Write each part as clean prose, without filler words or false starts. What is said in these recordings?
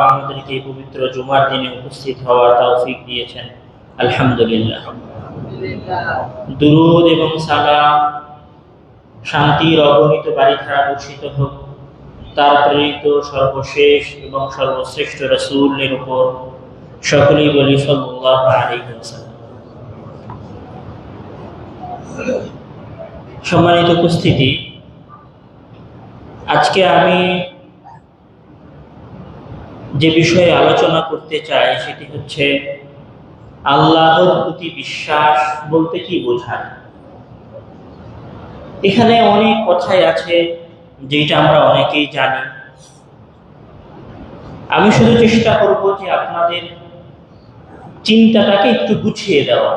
আমাদেরকে পবিত্র জুমার দিনে উপস্থিত হওয়ার তৌফিক দিয়েছেন, আলহামদুলিল্লাহ। দুরূদ এবং সালাম, শান্তির অগণিত বারিধারা বর্ষিত হোক তার প্রেরিত সর্বশেষ এবং সর্বশ্রেষ্ঠ রাসূলের উপর। সকলেই বলি সাল্লাল্লাহু আলাইহি ওয়াসাল্লাম। সম্মানিত উপস্থিতি, আজকে আমি যে বিষয়ে আলোচনা করতে চাই সেটি হচ্ছে আল্লাহর প্রতি বিশ্বাস বলতে কি বোঝায়। এখানে অনেক কথাই আছে যেটা আমরা অনেকেই জানি। আমি শুধু চেষ্টা করব যে আপনাদের চিন্তাটাকে একটু গুছিয়ে দেওয়া।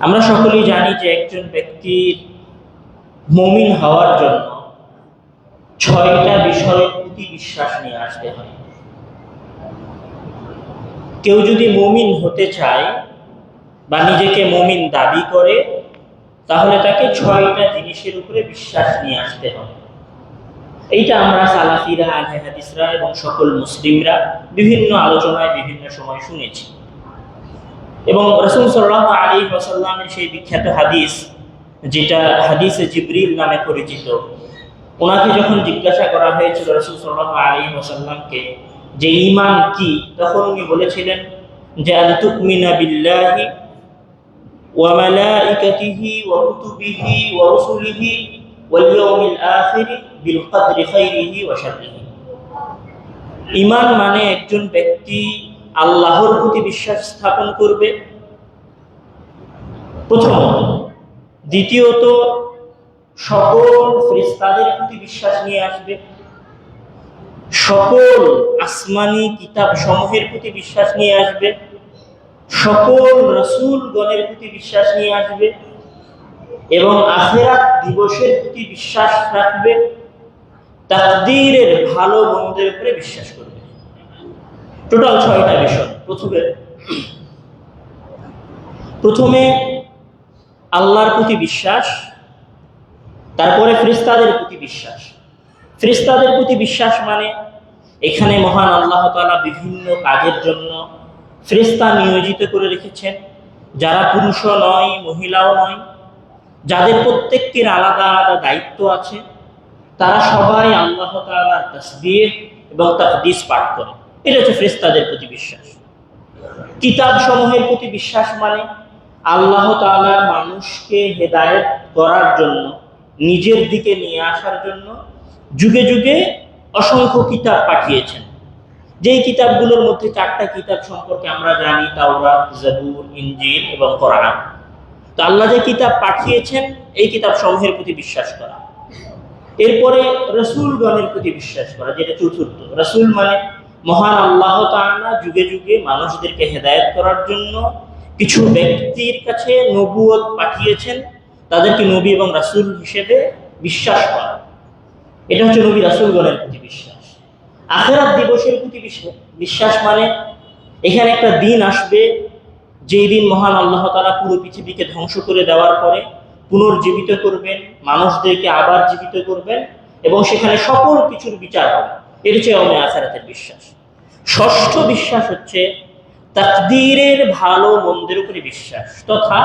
আমরা সকলেই জানি যে একজন ব্যক্তির মুমিন হওয়ার জন্য 6টা বিষয়ের প্রতি বিশ্বাস নিয়ে আসতে হয়। কেউ যদি মুমিন হতে চায় বা নিজেকে মুমিন দাবি করে, তাহলে তাকে 6টা জিনিসের উপরে বিশ্বাস নিয়ে আসতে হবে। এইটা আমরা সালাফিরা, আহলে হাদিসরা এবং সকল মুসলিমরা বিভিন্ন আলোচনায় বিভিন্ন সময় শুনেছি। এবং রাসূল সাল্লাল্লাহু আলাইহি ওয়াসাল্লামের সেই বিখ্যাত হাদিস, যেটা হাদিসে জিবরিল নামে পরিচিত, ওনাকে যখন জিজ্ঞাসা করা হয়েছিল রাসূল সাল্লাল্লাহু আলাইহি ওয়াসাল্লামকে যে ঈমান কি, তখন উনি বলেছিলেন যে আন তুমিনা বিল্লাহি ওয়া মালাইকাতিহি ওয়া কুতুবিহি ওয়া রুসুলিহি ওয়াল ইয়াউমিল আখির বিল কদরি খাইরিহি ওয়া শাররিহি। ঈমান মানে একজন ব্যক্তি আল্লাহর প্রতি বিশ্বাস স্থাপন করবে, প্রথমত। দ্বিতীয়ত, সকল ফেরেশতাদের প্রতি বিশ্বাস নিয়ে আসবে, সকল আসমানি কিতাব সমূহের প্রতি বিশ্বাস নিয়ে আসবে, সকল রাসূলগণের প্রতি বিশ্বাস নিয়ে আসবে এবং আখিরাত দিবসের প্রতি বিশ্বাস রাখবে, তাকদীরের ভালো মন্দের উপরে বিশ্বাস করবে। টোটাল 6টা বিষয়। প্রথমে আল্লাহর প্রতি বিশ্বাস, তারপরে ফেরেশতাদের প্রতি বিশ্বাস। ফেরেশতাদের প্রতি বিশ্বাস মানে এখানে মহান আল্লাহ তাআলা বিভিন্ন কাজের জন্য ফেরেশতা নিয়োজিত করে রেখেছেন, যারা পুরুষও নয় মহিলাও নয়, যাদের প্রত্যেকের আলাদা আলাদা দায়িত্ব আছে। তারা সবাই আল্লাহ তাআলার তাসবিহ এবং তাকদীস পাঠ করে। এটা হচ্ছে ফেরেশতাদের প্রতি বিশ্বাস। কিতাব সমূহের প্রতি বিশ্বাস মানে আল্লাহ তাআলা মানুষকে হেদায়েত করার জন্য, নিজের দিকে নিয়ে আসার জন্য যুগে যুগে অসংখ্য কিতাব পাঠিয়েছেন। যেই কিতাবগুলোর মধ্যে 4টা কিতাব সম্পর্কে আমরা জানি, তাওরাত, জাবুর, ইনজিল এবং কোরআন। তো আল্লাহ যে কিতাব পাঠিয়েছেন এই কিতাব সমূহের প্রতি বিশ্বাস করা। এরপরে রাসূলগণের প্রতি বিশ্বাস করা, যেটা চতুর্থ। রাসূল মানে মহান আল্লাহ তাআলা যুগে যুগে মানুষদেরকে হেদায়েত করার জন্য কিছু ব্যক্তির কাছে নবুয়ত পাঠিয়েছেন, তাদেরকে নবী এবং রাসূল হিসেবে বিশ্বাস করা। এটা হচ্ছে নবী রাসূলগণের প্রতি বিশ্বাস। আখিরাত দিবসের প্রতি বিশ্বাস মানে এখানে একটা দিন আসবে, যেই দিন মহান আল্লাহ তাআলা পুরো পৃথিবীকে ধ্বংস করে দেওয়ার পরে পুনর্জীবিত করবেন, মানুষদেরকে আবার জীবিত করবেন এবং সেখানে সকল কিছুর বিচার হবে। এর হচ্ছে আখিরাতের বিশ্বাস। ষষ্ঠ বিশ্বাস হচ্ছে তাকদীরের ভালো মন্দের উপরে বিশ্বাস, তথা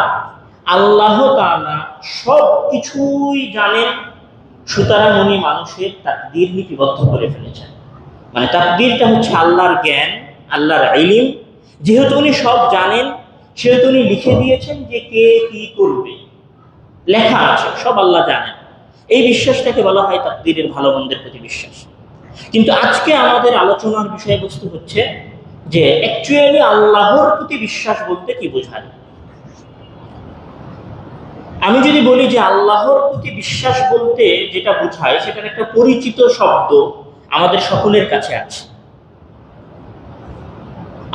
আল্লাহ তাআলা সব কিছুই জানেন, সুতরাং উনি মানুষের তাকদীর লিপিবদ্ধ করে ফেলেছেন। মানে তাকদীরটা হচ্ছে আল্লাহর জ্ঞান, আল্লাহর ইলম। যেহেতু উনি সব জানেন, সেহেতু উনি লিখে দিয়েছেন যে কে কি করবে, লেখা আছে, সব আল্লাহ জানেন। এই বিশ্বাসটাকে বলা হয় তাকদীরের ভালো মন্দের প্রতি বিশ্বাস। কিন্তু আজকে আমাদের আলোচনার বিষয়বস্তু হচ্ছে যে অ্যাকচুয়ালি আল্লাহর প্রতি বিশ্বাস বলতে কি বোঝায়। আমি যদি বলি যে আল্লাহর প্রতি বিশ্বাস বলতে যেটা বোঝায়, সেটার একটা পরিচিত শব্দ আমাদের সকলের কাছে আছে।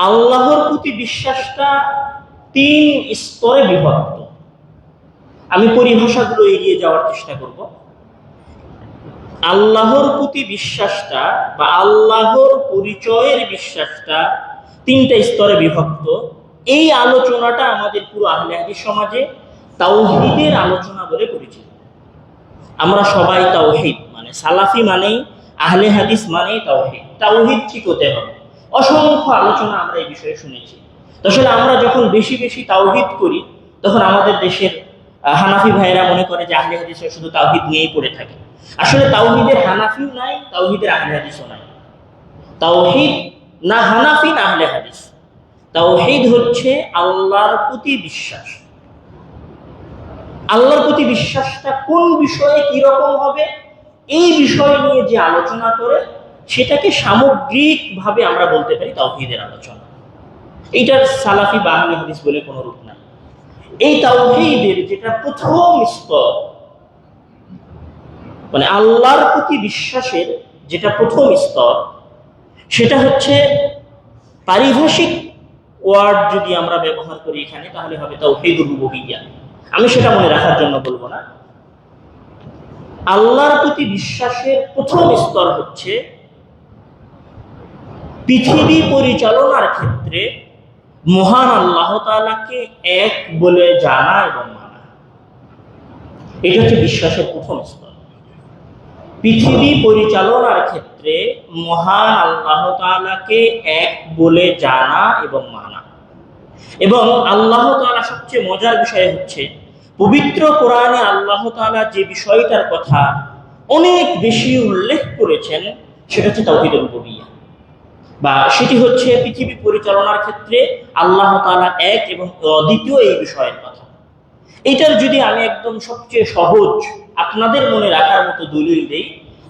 আল্লাহর প্রতি বিশ্বাসটা 3 স্তরে বিভক্ত। আমি পরিভাষাগুলো এড়িয়ে যাওয়ার চেষ্টা করব। আল্লাহর প্রতি বিশ্বাসটা বা আল্লাহর পরিচয়ের বিশ্বাসটা 3টা স্তরে বিভক্ত। এই আলোচনাটা আমাদের পুরো আহলে হাদিস সমাজে তাওহীদের আলোচনা বলে পরিচিত। আমরা সবাই তাওহীদ মানে সালাফি মানেই আহলে হাদিস মানে তাওহীদ, তাওহীদ ঠিক হতে হবে। অসংখ্য আলোচনা আমরা এই বিষয়ে শুনেছি। আসলে আমরা যখন বেশি বেশি তাওহীদ করি তখন আমাদের দেশের হানাফি ভাইয়েরা মনে করে যে আহলে হাদিসরা শুধু তাওহীদ নিয়েই পড়ে থাকে। আসলে তাওহীদের হানাফিও নাই, তাওহীদের আহলে হাদিসও নাই। তাওহীদ না হানাফি না আহলে হাদিস। তাওহীদ হচ্ছে আল্লাহর প্রতি বিশ্বাস। আল্লাহর প্রতি বিশ্বাসটা কোন বিষয়ে কি রকম হবে এই বিষয় নিয়ে যে আলোচনা করে সেটাকে সামগ্রিকভাবে আমরা বলতে পারি তাওহীদের আলোচনা। এইটার সালাফি বা আহলে হাদিস বলে কোনো রূপ নাই। এই তাওহীদের যেটা প্রথম স্তর, মানে আল্লাহর প্রতি বিশ্বাসের যেটা প্রথম স্তর, সেটা হচ্ছে পারিভাষিক ওয়ার্ড যদি আমরা ব্যবহার করি এখানে তাহলে হবে তাওহীদুর রুবুবিয়্যাহ। আমি সেটা মনে রাখার জন্য বলবো না। আল্লাহর প্রতি বিশ্বাসের প্রথম স্তর হচ্ছে পৃথিবী পরিচালনার ক্ষেত্রে মহান আল্লাহ তাআলাকে এক বলে জানা এবং মানা। এটা হচ্ছে বিশ্বাসের প্রথম স্তর। পৃথিবী পরিচালনার ক্ষেত্রে মহান আল্লাহ তাআলাকে এক বলে জানা এবং মানা। এবং আল্লাহ তাআলা সবচেয়ে মজার বিষয় হচ্ছে পবিত্র কোরআনে আল্লাহ তাআলা যে বিষয়টার কথা অনেক বেশি উল্লেখ করেছেন সেটা হচ্ছে তাওহীদুর রুবুবিয়্যাহ, বা সেটি হচ্ছে পৃথিবী পরিচালনার ক্ষেত্রে আল্লাহ তাআলা এক এবং অদ্বিতীয় এই বিষয়ের কথা। এটার যদি আমি একদম সবচেয়ে সহজ আপনাদের মনে রাখার মতো দলিল দেই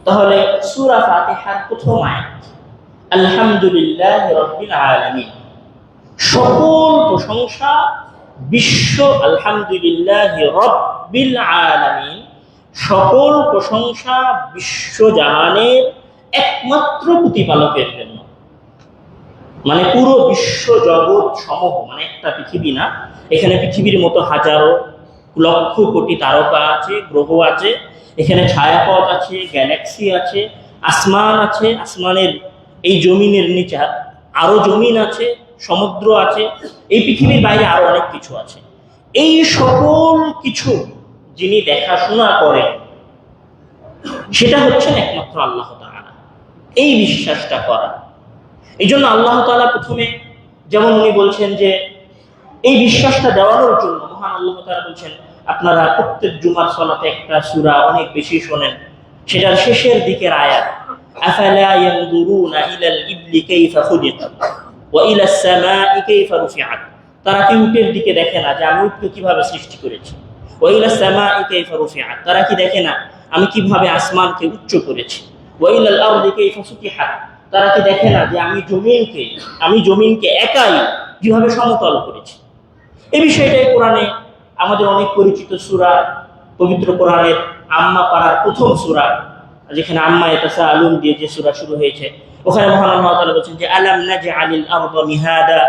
তাহলে সূরা ফাতিহার প্রথম আয়াত, আলহামদুলিল্লাহি রাব্বিল আলামিন, সকল প্রশংসা বিশ্ব, আলহামদুলিল্লাহি রাব্বিল আলামিন, সকল প্রশংসা বিশ্বজাহানের একমাত্র প্রতিপালকের জন্য। মানে পুরো বিশ্ব জগৎ সমূহ, মানে একটা পৃথিবী না, এখানে পৃথিবীর মতো হাজারো লক্ষ কোটি তারকা আছে, গ্রহ আছে, এখানে ছায়াপথ আছে, গ্যালাক্সি আছে, আসমান আছে, আসমানের এই জমিনের নিচে আরো জমিন আছে, সমুদ্র আছে, এই পৃথিবীর বাইরে আরো অনেক কিছু আছে। এই সকল কিছু যিনি দেখাশোনা করেন সেটা হচ্ছেন একমাত্র আল্লাহ তাআলা। এই বিশ্বাসটা করা, এই জন্য আল্লাহ তাআলা প্রথমে যেমন উনি বলছেন যে এই বিশ্বাসটা দেওয়ানোর জন্য মহান আল্লাহ তাআলা বলছেন আপনারা প্রত্যেক জুমার সালাতে একটা সূরা অনেক বেশি শোনেন, সেটার শেষের দিকের আয়াত, আফালা ইয়ানজুরুনা ইলাল ইবলি কাইফা খুলিকাত ওয়া ইলাস সামাই কাইফা রুফিআত, তারা কি উটের দিকে দেখে না যে আমি উটকে কিভাবে সৃষ্টি করেছি, ওয়া ইলাস সামাই কাইফা রুফিআত, তারা কি দেখে না আমি কিভাবে আসমানকে উচ্চ করেছি, ওয়া ইলাল আরদি কাইফা সুতিহাত, তারা কি দেখে না যে আমি জমিনকে একাই কিভাবে সমতল করেছি। এই বিষয়টাই কোরআনে আমাদের অনেক পরিচিত সূরা, পবিত্র কোরআনের আম্মা পাড়ার প্রথম সূরা, যেখানে আম্মা ইয়াতাসাআলুন দিয়ে যে সূরা শুরু হয়েছে, ওখানে মহান আল্লাহ তাআলা বলেছেন যে আলাম নাজআলিল আরদা মিহাদা,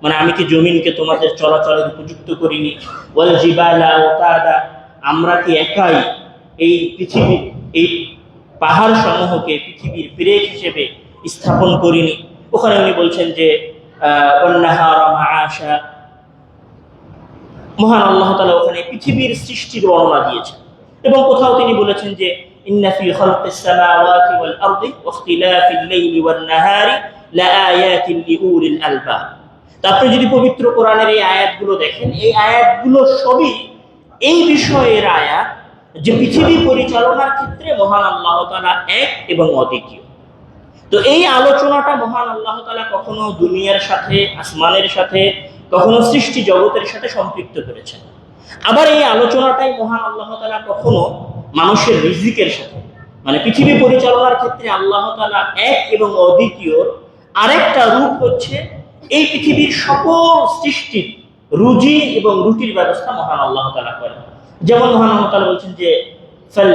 মানে আমি কি জমিনকে তোমাদের চলাচলের উপযুক্ত করিনি, ওয়াল জিবালা আওতাদা, আমরা কি একাই এই পৃথিবীর এই পাহাড় সমূহকে পৃথিবীর ব্রেক হিসেবে স্থাপন করিনি। ওখানে উনি বলছেন যে ওয়ান্নাহারা মাআশা, মহান আল্লাহ তাআলা ওখানে পৃথিবীর সৃষ্টির বর্ণনা দিয়েছেন। এবং কোথাও তিনি বলেছেন যে ইন্না ফি খালকিস সামাওয়াতি ওয়াল আরদি ওয়া ইখতিলাফিল লাইলি ওয়ান নাহারি লাআয়াতিন লিউলিল আলবাব। তারপরে যদি পবিত্র কোরআনের এই আয়াতগুলো দেখেন, এই আয়াতগুলো সবই এই বিষয়ের আয়াত যে পৃথিবী পরিচালনার ক্ষেত্রে মহান আল্লাহ তাআলা এক এবং অদ্বিতীয়। তো এই আলোচনাটা মহান আল্লাহ তাআলা কখনো দুনিয়ার সাথে, আসমানের সাথে, কখনো সৃষ্টি জগতের সাথে সম্পৃক্ত করেছেন। আবার এই আলোচনাটাই মহান আল্লাহ তাআলা কখনো মানুষের রিজিকের সাথে, মানে পৃথিবী পরিচালনার ক্ষেত্রে আল্লাহ তাআলা এক এবং অদ্বিতীয় আরেকটা রূপ হচ্ছে এই পৃথিবীর সকল সৃষ্টির রুজি এবং রুটির ব্যবস্থা মহান আল্লাহ তাআলা করেন। যেমন মহান আল্লাহ তাআলা বলছেন যে ফাল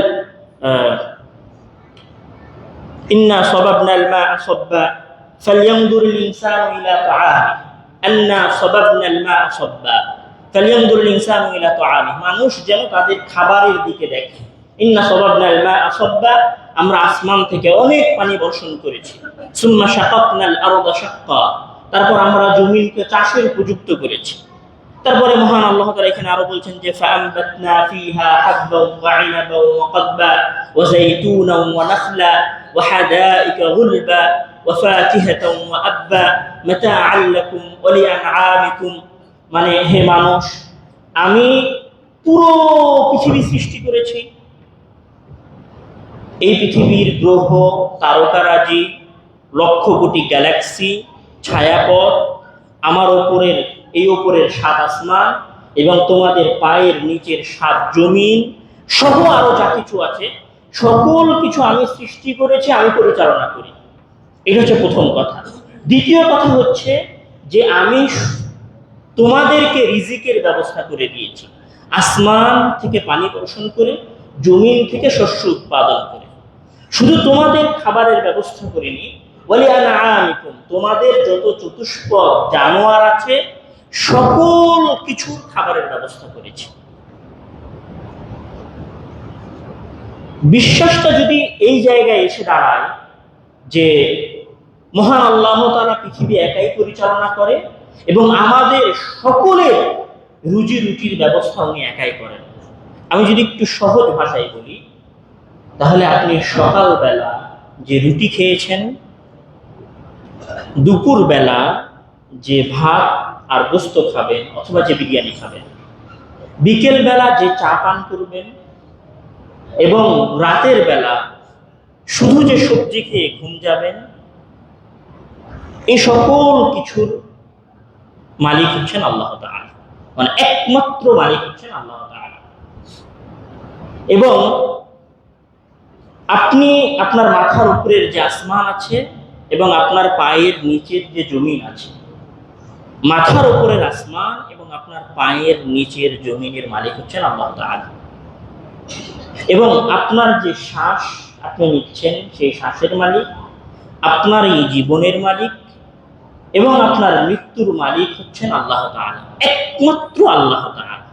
ইন্না সাবাবনাল মা'a সাব্বা ফালইয়ানজুরিল ইনসানু ইলা তা'আমিহি আন্না সাবাবনাল মা'a সাব্বা ফালইয়ানজুরিল ইনসানু ইলা তা'আমিহি, মানুষ যেন তাদের খাবারের দিকে দেখে। ইন্না সাবাবনাল মা'a সাব্বা, আমরা আসমান থেকে অনেক পানি বর্ষণ করেছি। সুম্মা শাকাকনাল আরদা শাক্কা, তারপর আমরা জমিনকে চাষের উপযুক্ত করেছি। তারপরে মহান আল্লাহ তাআলা এখানে আরো বলছেন যে ফাআমবাতনা ফিহা হাব্বান ওয়া ইনাবান ওয়া কাদবা ওয়া যাইতুনা ওয়া নাখলা وحدائق غلبا وفاكهة وأبا متاعا لكم ولأنعامكم। মানে হে মানুষ, আমি পুরো পৃথিবী সৃষ্টি করেছি। এই পৃথিবীর গ্রহ, তারকারাজি, লক্ষ কোটি গ্যালাক্সি, ছায়াপথ, আমার ওপরের এই ওপরের 7 আসমান এবং তোমাদের পায়ের নিচের 7 জমিন সহ আরো যা কিছু আছে, সকল কিছু আমি সৃষ্টি করেছি, আমি পরিচালনা করি। এটা হচ্ছে প্রথম কথা। দ্বিতীয় কথা হচ্ছে যে আমি তোমাদেরকে রিজিকের ব্যবস্থা করে দিয়েছি, আসমান থেকে পানি বর্ষণ করে, জমিন থেকে শস্য উৎপাদন করে। শুধু তোমাদের খাবারের ব্যবস্থা করিনি, ওয়ালিআনআমিকুম, তোমাদের যত চতুষ্পদ জানোয়ার আছে সকল কিছুর খাবারের ব্যবস্থা করেছি। বিশ্বাসটা যদি এই জায়গায় এসে দাঁড়ায় যে মহান আল্লাহ তাআলা পৃথিবী একাই পরিচালনা করে এবং আমাদের সকলের রুজি রুটির ব্যবস্থা উনি একাই করেন। আমি যদি একটু সহজ ভাষায় বলি, তাহলে আপনি সকালবেলা যে রুটি খেয়েছেন, দুপুর বেলা যে ভাত আর গোস্ত খাবেন অথবা যে বিরিয়ানি খাবেন, বিকেল বেলা যে চা পান করবেন এবং রাতের বেলা শুধু যে সবজি খেয়ে ঘুম যাবেন, এই সকল কিছুর মালিক হচ্ছেন আল্লাহ তাআলা। মানে একমাত্র মালিক হচ্ছেন আল্লাহ তাআলা। এবং আপনি আপনার মাথার উপরের যে আসমান আছে এবং আপনার পায়ের নিচের যে জমিন আছে, মাথার উপরের আসমান এবং আপনার পায়ের নিচের জমিনের মালিক হচ্ছেন আল্লাহ তাআলা। এবং আপনার যে শ্বাস আপনি নিচ্ছেন, সেই শ্বাসের মালিক, আপনার এই জীবনের মালিক এবং আপনার মৃত্যুর মালিক হচ্ছেন আল্লাহ তাআলা, একমাত্র আল্লাহ তাআলা।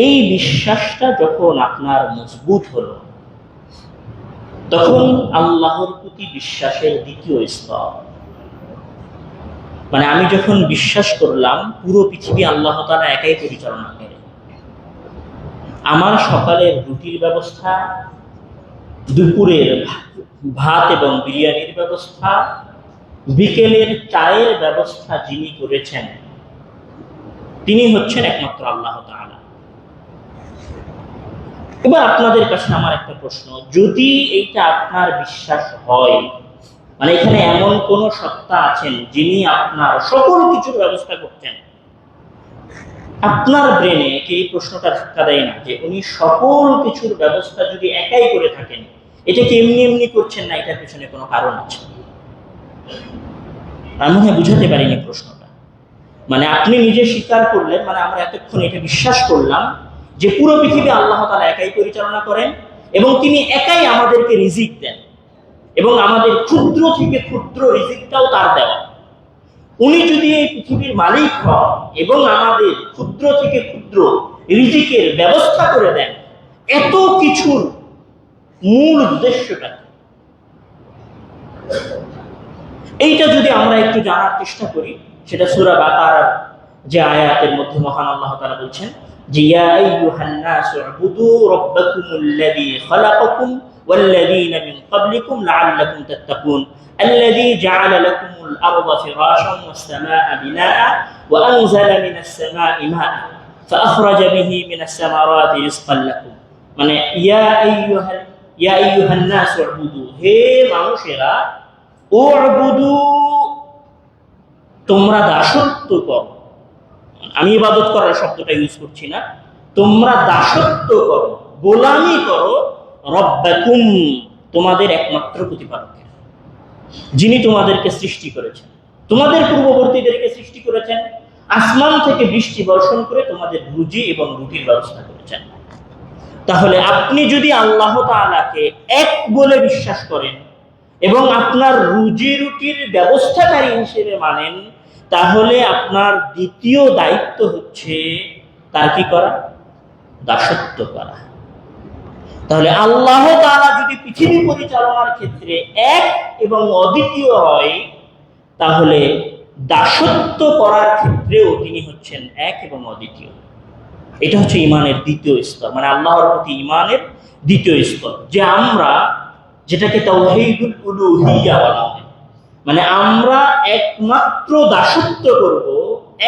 এই বিশ্বাসটা যখন আপনার মজবুত হলো, তখন আল্লাহর প্রতি বিশ্বাসের দ্বিতীয় স্তর, মানে আমি যখন বিশ্বাস করলাম পুরো পৃথিবী আল্লাহ তাআলা একাই পরিচালনা করে, আমার সকালের রুটির ব্যবস্থা, দুপুরের ভাত এবং বিরিয়ানির ব্যবস্থা, বিকেলের চায়ের ব্যবস্থা যিনি করেছেন তিনি হচ্ছেন একমাত্র আল্লাহ তাআলা। এবার আপনাদের কাছে আমার একটা প্রশ্ন, যদি এইটা আপনার বিশ্বাস হয়, মানে এখানে এমন কোন সত্তা আছেন যিনি আপনার সকল কিছুর ব্যবস্থা করছেন, আপনার ব্রেনে কি এই প্রশ্নটা ধাক্কা দেয় না যে উনি সকল কিছুর ব্যবস্থা যদি একাই করে থাকেন, এটা কি এমনি এমনি করছেন না, এটার পিছনে কোনো কারণ আছে? আমি মনে হয় বুঝাতে পারিনি প্রশ্নটা। মানে আপনি নিজে স্বীকার করলেন, মানে আমরা এতক্ষণ এটা বিশ্বাস করলাম যে পুরো পৃথিবী আল্লাহ তাআলা একাই পরিচালনা করেন এবং তিনি একাই আমাদেরকে রিজিক দেন এবং আমাদের ক্ষুদ্র থেকে ক্ষুদ্র রিজিকটাও তার দেওয়া। উনি যদি এই পৃথিবীর মালিক হন এবং আমাদের ক্ষুদ্র থেকে ক্ষুদ্র রিজিকের ব্যবস্থা করে দেন, এত কিছুর মূল উদ্দেশ্যটা কি? এইটা যদি আমরা একটু জানার চেষ্টা করি, সেটা সূরা বাকারার যে আয়াতের মধ্যে মহান আল্লাহ তাআলা বলছেন যে ইয়া আইয়ুহান নাসু উবুদু রাব্বাকুমুল্লাযী খালাকাকুম ওয়াল্লাযীনা মিন ক্বাবলিকুম লাআল্লাকুম তাত্তাকুন الذي جعل لكم الأرض فراشا والسماء بناء وأنزل من السماء ماء فأخرج به من الثمرات رزقا لكم। মানে ইয়া আইয়ুহান নাসু উবুদু, হে মানুষেরা, উবুদু, তোমরা দাসত্ব করো। আমি ইবাদত করার শব্দটা ইউজ করছি না, তোমরা দাসত্ব করো, গোলামি করো, রব্বাকুম, তোমাদের একমাত্র প্রতিপালকের, যিনি তোমাদেরকে সৃষ্টি করেছেন, তোমাদের পূর্ববর্তীদেরকে সৃষ্টি করেছেন, আসমান থেকে বৃষ্টি বর্ষণ করে তোমাদের রুজি এবং রুটির ব্যবস্থা করেছেন। তাহলে আপনি যদি আল্লাহ তাআলাকে এক বলে বিশ্বাস করেন এবং আপনার রুজি রুটির ব্যবস্থাকারী হিসেবে মানেন, তাহলে আপনার দ্বিতীয় দায়িত্ব হচ্ছে তার কি করা? দাসত্ব করা। তাহলে আল্লাহ তাআলা যদি পৃথিবী পরিচালনার ক্ষেত্রে এক এবং অদ্বিতীয় হয়, তাহলে দাসত্ব করার ক্ষেত্রেও তিনি হচ্ছেন এক এবং অদ্বিতীয়। এটা হচ্ছে ঈমানের দ্বিতীয় স্তর, মানে আল্লাহর প্রতি ঈমানের দ্বিতীয় স্তর, যে আমরা যেটাকে তাওহীদুল উলুহিয়্যা বলা হয়। মানে আমরা একমাত্র দাসত্ব করব,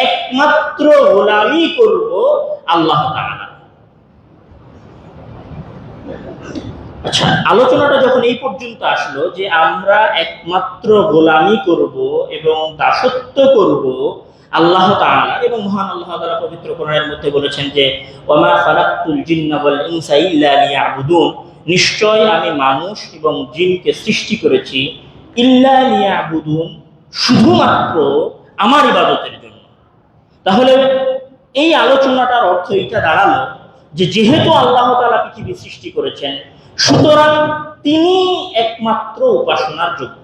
একমাত্র গোলামি করব আল্লাহ তাআলা। আচ্ছা, আলোচনাটা যখন এই পর্যন্ত আসলো যে আমরা একমাত্র গোলামি করব এবং দাসত্ব করব আল্লাহ তাআলা, এবং মহান আল্লাহ তাআলা পবিত্র কোরআনের মধ্যে বলেছেন যে ওয়ামা খালাকতুল জিন্না ওয়াল ইনসা ইল্লা লিয়াবুদুন, নিশ্চয় আমি মানুষ এবং জিনকে সৃষ্টি করেছি ইল্লা লিয়াবুদুন, শুধুমাত্র আমার ইবাদতের জন্য। তাহলে এই আলোচনাটার অর্থ এটা দাঁড়ালো যে যেহেতু আল্লাহ তাআলা পৃথিবী সৃষ্টি করেছেন, সুতরাং তিনি একমাত্র উপাসনার যোগ্য,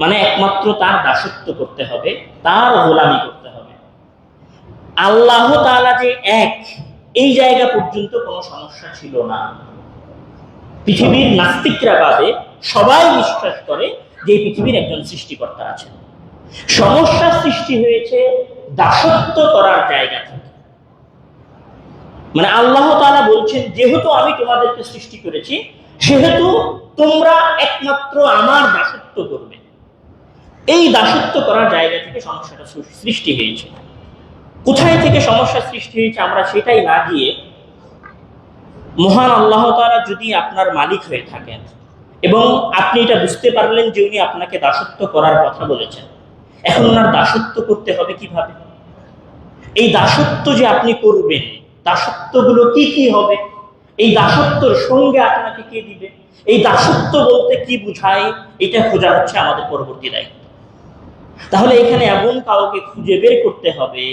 মানে একমাত্র তার দাসত্ব করতে হবে, তার গোলামি করতে হবে। আল্লাহ তাআলা যে এক, এই জায়গা পর্যন্ত কোনো সমস্যা ছিল না। পৃথিবীর নাস্তিকরা বাদে সবাই বিশ্বাস করে যে পৃথিবীর একজন সৃষ্টিকর্তা আছেন। সমস্যা সৃষ্টি হয়েছে দাসত্ব করার জায়গা থেকে। মানে আল্লাহ তাআলা বলছেন যেহেতু আমি তোমাদেরকে সৃষ্টি করেছি, সেহেতু তোমরা একমাত্র আমার দাসত্ব করবে। এই দাসত্ব করার জায়গা থেকে সমস্যাটা সৃষ্টি হয়েছে। কোথায় থেকে সমস্যা সৃষ্টি হয়েছে আমরা সেটাই না গিয়ে, মহান আল্লাহ তাআলা যদি আপনার মালিক হয়ে থাকেন এবং আপনি এটা বুঝতে পারলেন যে উনি আপনাকে দাসত্ব করার কথা বলেছেন, এখন ওনার দাসত্ব করতে হবে কিভাবে? এই দাসত্ব যে আপনি করবেন, দাসত্বগুলো কি কি হবে, এই দাসত্বর সঙ্গে আপনাকে কে দিবে, এই দাসত্ব বলতে কি বুঝায়, এটা খোঁজা হচ্ছে আমাদের পরবর্তী দায়িত্ব। তাহলে এখানে এমন কাউকে খুঁজে বের করতে হবে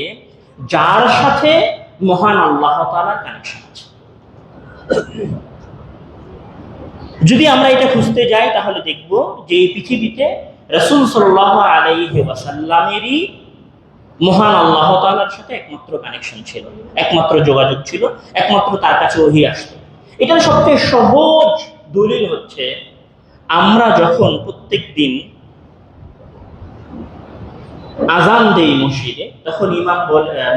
যার সাথে মহান আল্লাহ তাআলার কানেকশন আছে। যদি আমরা এটা খুঁজতে যাই তাহলে দেখব যে এই পৃথিবীতে রাসূল সাল্লাল্লাহু আলাইহি ওয়াসাল্লামেরই মহান আল্লাহ তাআলার সাথে একমাত্র কানেকশন ছিল, একমাত্র যোগাযোগ ছিল, একমাত্র তার কাছে ওহী আসতো। এটার সবচেয়ে সহজ দলিল হচ্ছে আমরা যখন প্রত্যেক দিন আযান দেই মসজিদে, তখন ইমাম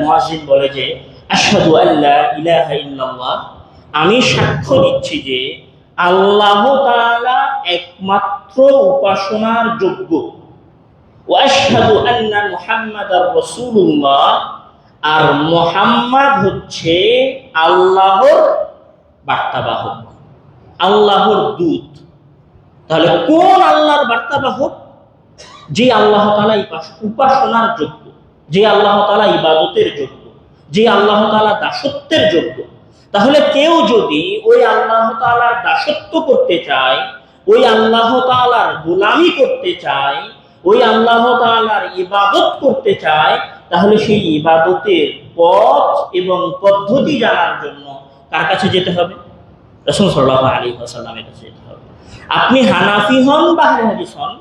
মুয়াজ্জিন বলে যে আশহাদু আল্লা ইলাহা ইল্লাল্লাহ, আমি সাক্ষ্য দিচ্ছি যে আল্লাহ তাআলা একমাত্র উপাসনার যোগ্য, ওয়া আশহাদু আন্না মুহাম্মাদার রাসূলুল্লাহ, আর মুহাম্মদ হচ্ছে আল্লাহর বার্তাবাহক, আল্লাহর দূত। তাহলে কোন আল্লাহর বার্তাবাহক? যে আল্লাহ তাআলা উপাসনার যোগ্য, যে আল্লাহ তাআলা ইবাদতের যোগ্য, যে আল্লাহ তাআলা দাসত্বের যোগ্য। তাহলে কেউ যদি ওই আল্লাহ তাআলার দাসত্ব করতে চায়, ওই আল্লাহ তাআলার গোলামি করতে চায়, ওই আল্লাহ তাআলার ইবাদত করতে চায়, তাহলে সেই ইবাদতের পথ এবং পদ্ধতি জানার জন্য কার কাছে যেতে হবে? রাসূল সাল্লাল্লাহু আলাইহি ওয়াসাল্লামের কাছে যেতে হবে। আপনি হানাফি হন বা হাদিস হন,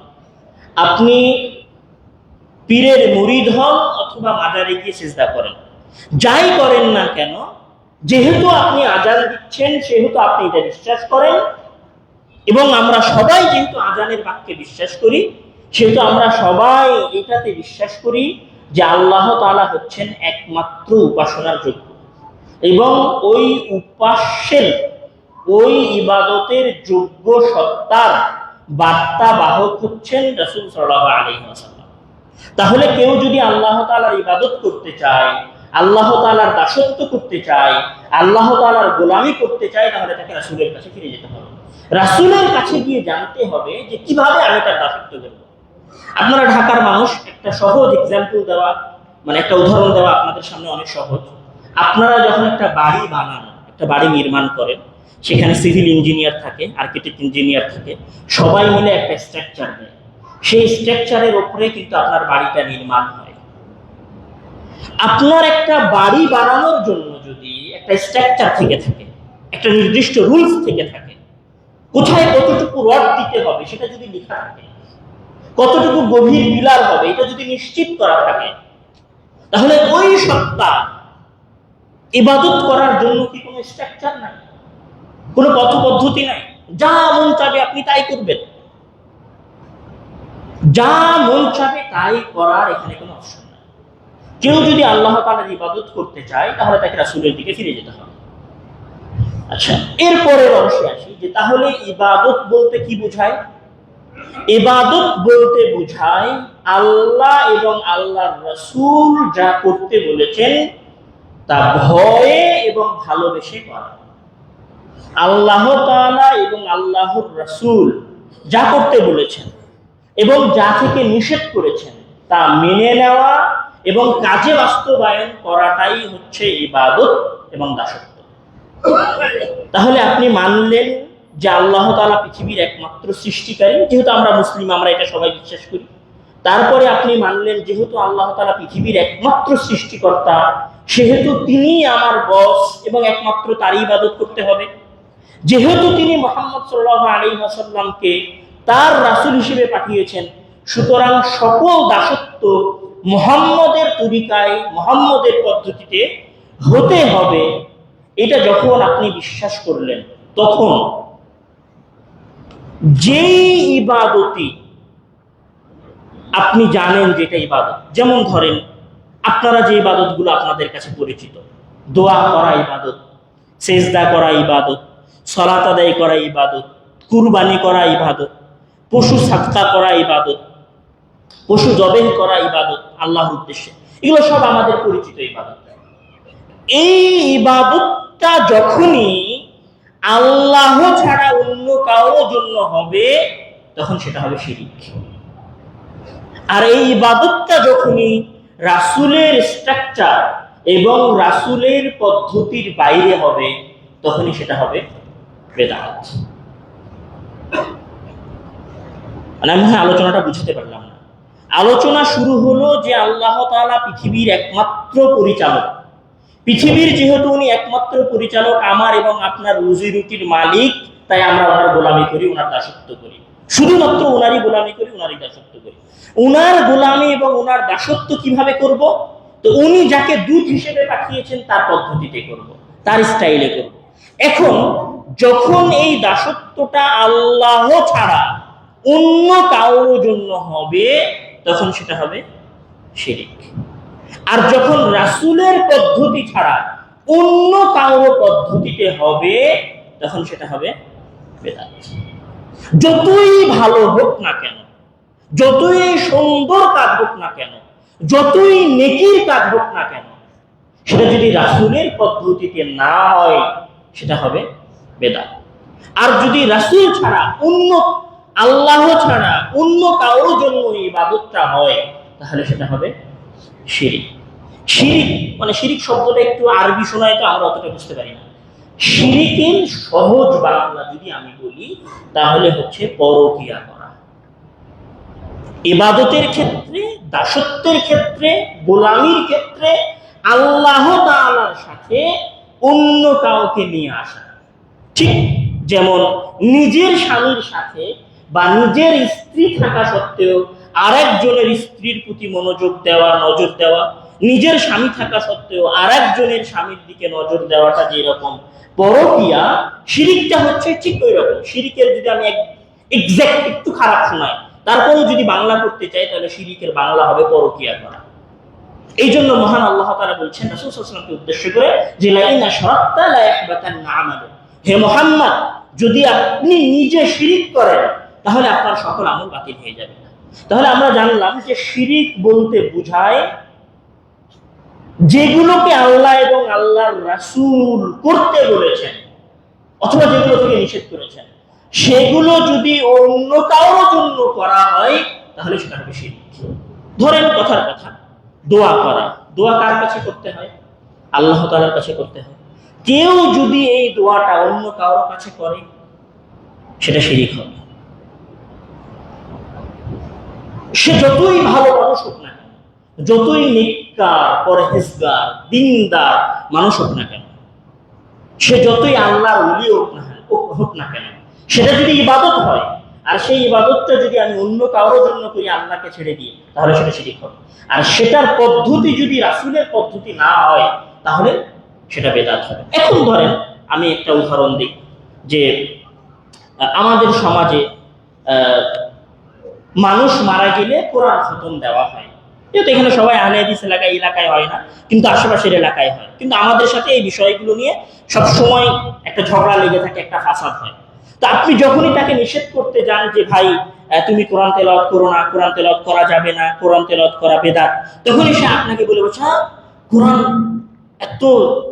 আপনি পীরের মুরিদ হন অথবা মাজারে গিয়ে সিজদা করেন, যাই করেন না কেন, যেহেতু আপনি আযান দিচ্ছেন সেহেতু আপনি এটা বিশ্বাস করেন, এবং আমরা সবাই যেহেতু আযানের বাক্যে বিশ্বাস করি, সেহেতু আমরা সবাই এটাতে বিশ্বাস করি যে আল্লাহ তাআলা হচ্ছেন একমাত্র উপাসনার যোগ্য, এবং ওই উপাস্যের, ওই ইবাদতের যোগ্য সত্তার বার্তা বাহক হচ্ছেন রাসূল সাল্লাল্লাহু আলাইহি ওয়াসাল্লাম। তাহলে কেউ যদি আল্লাহ তাআলার ইবাদত করতে চায়, আল্লাহ তাআলার দাসত্ব করতে চায়, আল্লাহ তাআলার গোলামি করতে চায়, তাহলে তাকে রাসূলের কাছে ফিরে যেতে হবে। রাসূলের কাছে গিয়ে জানতে হবে যে কিভাবে আমি তার দাসত্ব করব। আপনারা ঢাকার মানুষ, একটা সহজ এক্সাম্পল দেওয়া, মানে একটা উদাহরণ দেওয়া আপনাদের সামনে অনেক সহজ। আপনারা যখন একটা বাড়ি বানান, একটা বাড়ি নির্মাণ করেন, সেখানে সিভিল ইঞ্জিনিয়ার থাকে, আর্কিটেক্ট ইঞ্জিনিয়ার থাকে, সবাই মিলে একটা স্ট্রাকচার দেয়। সেই স্ট্রাকচারের উপরে কিন্তু আপনার বাড়িটা নির্মাণ হয়। আপনার একটা বাড়ি বানানোর জন্য যদি একটা স্ট্রাকচার থেকে থাকে, একটা নির্দিষ্ট রুলস থেকে থাকে, কোথায় কতটুকু রড দিতে হবে সেটা যদি লেখা থাকে, কতটুকু গভীর পিলার হবে এটা যদি নিশ্চিত করা থাকে, তাহলে ওই সত্তা ইবাদত করার জন্য কি কোনো স্ট্রাকচার নাই, কোনো পথ পদ্ধতি নাই? যা মন চাবে আপনি তাই করবেন, যা মন চাবে তাই করার এখানে কোনো অপশন নাই। কেউ যদি আল্লাহ তাআলার ইবাদত করতে চায় তাহলে তাকে রাসূলের দিকে ফিরে যেতে হবে। আচ্ছা, এরপরের অংশে আসি যে তাহলে ইবাদত বলতে কি বোঝায়? ইবাদত বলতে বোঝায় আল্লাহ এবং আল্লাহর রাসূল যা করতে বলেছেন তা ভয়ে এবং ভালোবেসে করা। আল্লাহ তাআলা এবং আল্লাহর রাসূল যা করতে বলেছেন এবং যা থেকে নিষেধ করেছেন তা মেনে নেওয়া এবং কাজে বাস্তবায়ন করাটাই হচ্ছে ইবাদত এবং দাসত্ব। তাহলে আপনি মানলেন যে আল্লাহ তাআলা পৃথিবীর একমাত্র সৃষ্টিকারী, যেহেতু আমরা মুসলিম, আমরা এটা সবাই বিশ্বাস করি। তারপরে আপনি মানলেন যেহেতু আল্লাহ তাআলা পৃথিবীর একমাত্র সৃষ্টিকর্তা, সেহেতু তিনি আমার বস এবং একমাত্র তারই ইবাদত করতে হবে। যেহেতু তিনি মুহাম্মদ সাল্লাল্লাহু আলাইহি ওয়াসাল্লামকে তার রাসূল হিসেবে পাঠিয়েছেন, সুতরাং সকল দাসত্ব মুহাম্মদের তরিকায়, মুহাম্মদের পদ্ধতিতে হতে হবে। এটা যখন আপনি বিশ্বাস করলেন, তখন যেই ইবাদতই আপনি জানেন যেটা ইবাদত, যেমন ধরেন আপনারা যে ইবাদতগুলো আপনাদের কাছে পরিচিত, দোয়া করা ইবাদত, সেজদা করা ইবাদত, সালাত আদায় করা ইবাদত, কুরবানি করা ইবাদত, পশু সাদকা করা ইবাদত, পশু জবেহ করা ইবাদত আল্লাহর উদ্দেশ্যে, এগুলো সব আমাদের পরিচিত ইবাদত। এই ইবাদতটা যখনই আল্লাহ ছাড়া অন্য কারোর জন্য হবে, তখন সেটা হবে শিরিক। আর এই ইবাদতটা যখনই রাসূলের স্ট্রাকচার এবং রাসূলের পদ্ধতির বাইরে হবে, তখনই সেটা হবে বেদাত। মানে আমি আলোচনাটা বুঝতে পারলাম না। আলোচনা শুরু হলো যে আল্লাহ তাআলা পৃথিবীর একমাত্র পরিচালক। পৃথিবীর যেহেতু উনি একমাত্র পরিচালক, আমার এবং আপনার রুজি রুটির মালিক, তাই আমরা ওনার গোলামি করি, ওনার দাসত্ব করি, শুধুমাত্র ওনারই গোলামি করি, ওনারই দাসত্ব করি। ওনার গোলামি এবং ওনার দাসত্ব কিভাবে করব? তো উনি যাকে দূত হিসেবে পাঠিয়েছেন তার পদ্ধতিতে করব, তার স্টাইলে করব। এখন যখন এই দাসত্বটা আল্লাহ ছাড়া অন্য কারোর জন্য হবে, তখন সেটা হবে শিরিক। আর যখন রাসূলের পদ্ধতি ছাড়া অন্য কারো পদ্ধতিতে হবে, তখন সেটা হবে বেদাত। যতই ভালো হোক না কেন, যতই সুন্দর কাজ হোক না কেন, যতই নেকির কাজ হোক না কেন, সেটা যদি রাসূলের পদ্ধতিতে না হয়, সেটা হবে বেদাত। আর যদি রাসূল ছাড়া অন্য, আল্লাহ ছাড়া অন্য কারোর জন্য ইবাদতটা হয়, তাহলে সেটা হবে শিরিক। শিরিক মানে, শিরিক শব্দটা একটু আরবি শোনায় তো আমরা অতটা বুঝতে পারি না। শিরিকের সহজ বাংলা যদি আমি বলি, তাহলে হচ্ছে পরকিয়া করা। ইবাদতের ক্ষেত্রে, দাসত্বের ক্ষেত্রে, গোলামির ক্ষেত্রে আল্লাহ তাআলার সাথে অন্য কাউকে নিয়ে আসা। ঠিক যেমন নিজের স্বামীর সাথে বা নিজের স্ত্রী থাকা সত্ত্বেও আরেকজনের স্ত্রীর প্রতি মনোযোগ দেওয়া, নজর দেওয়া, নিজের স্বামী থাকা সত্ত্বেও আরেকজনের স্বামীর দিকে নজর দেওয়াটা যেরকম পরকিয়া, শিরিকটা হচ্ছে ঠিক ওই রকম। শিরিকের যদি আমি এক্সাক্ট একটু খারাপ শোনাই, তারপরেও যদি বাংলা করতে চাই, তাহলে শিরিকের বাংলা হবে পরকিয়া করা। এই জন্য মহান আল্লাহ তাআলা বলছেন রাসূল সাল্লাল্লাহু আলাইহি ওয়াসাল্লামকে উদ্দেশ্য করে যে লা ইন আশরাকতা লা ইয়াহবাতান্না আমালুক, হে মুহাম্মদ, যদি আপনি নিজে শিরিক করেন তাহলে আপনার সকল আমল বাতিল হয়ে যাবে। তাহলে আমরা জানলাম যে শিরিক বলতে বোঝায় যেগুলোকে আল্লাহ এবং আল্লাহর রাসূল করতে বলেছেন অথবা যেগুলো থেকে নিষেধ করেছেন, সেগুলো যদি অন্য কারোর জন্য করা হয়, তাহলে সেটা হবে শিরিক। ধরেন কথার কথা, দোয়া করা। দোয়া কার কাছে করতে হয়? আল্লাহ তাআলার কাছে করতে হয়। কেউ যদি এই দোয়াটা অন্য কারোর কাছে করে, সেটা শিরিক হবে। সে যতই ভালো মানুষ হোক না কেন, যতই নেককার, পরহেজগার, দিনদার মানুষ হোক না কেন, সে যতই আল্লাহর ওলি হোক না কেন, সেটা যদি ইবাদত হয়, আর সেই ইবাদতটা যদি আমি অন্য কারোর জন্য করি আল্লাহকে ছেড়ে দিই, তাহলে সেটা শিরিক হবে। আর সেটার পদ্ধতি যদি রাসূলের পদ্ধতি না হয়, তাহলে সেটা বেদাত হবে। এখন ধরেন আমি একটা উদাহরণ দিই যে আমাদের সমাজে মানুষ মারা গেলে কোরআন খতম দেওয়া হয়। যেহেতু এখানে সবাই আহলে হাদিস এলাকায় হয় না, কিন্তু আশেপাশের এলাকায় হয়, কিন্তু আমাদের সাথে এই বিষয়গুলো নিয়ে সবসময় একটা ঝগড়া লেগে থাকে, একটা ফাসাদ হয়। তো আপনি যখনই তাকে নিষেধ করতে যান যে ভাই তুমি কোরআন তেলাওয়াত করো না, কোরআন তেলাওয়াত করা যাবে না, কোরআন তেলাওয়াত করা বেদাত, তখনই সে আপনাকে বলে বলছে কোরআন এত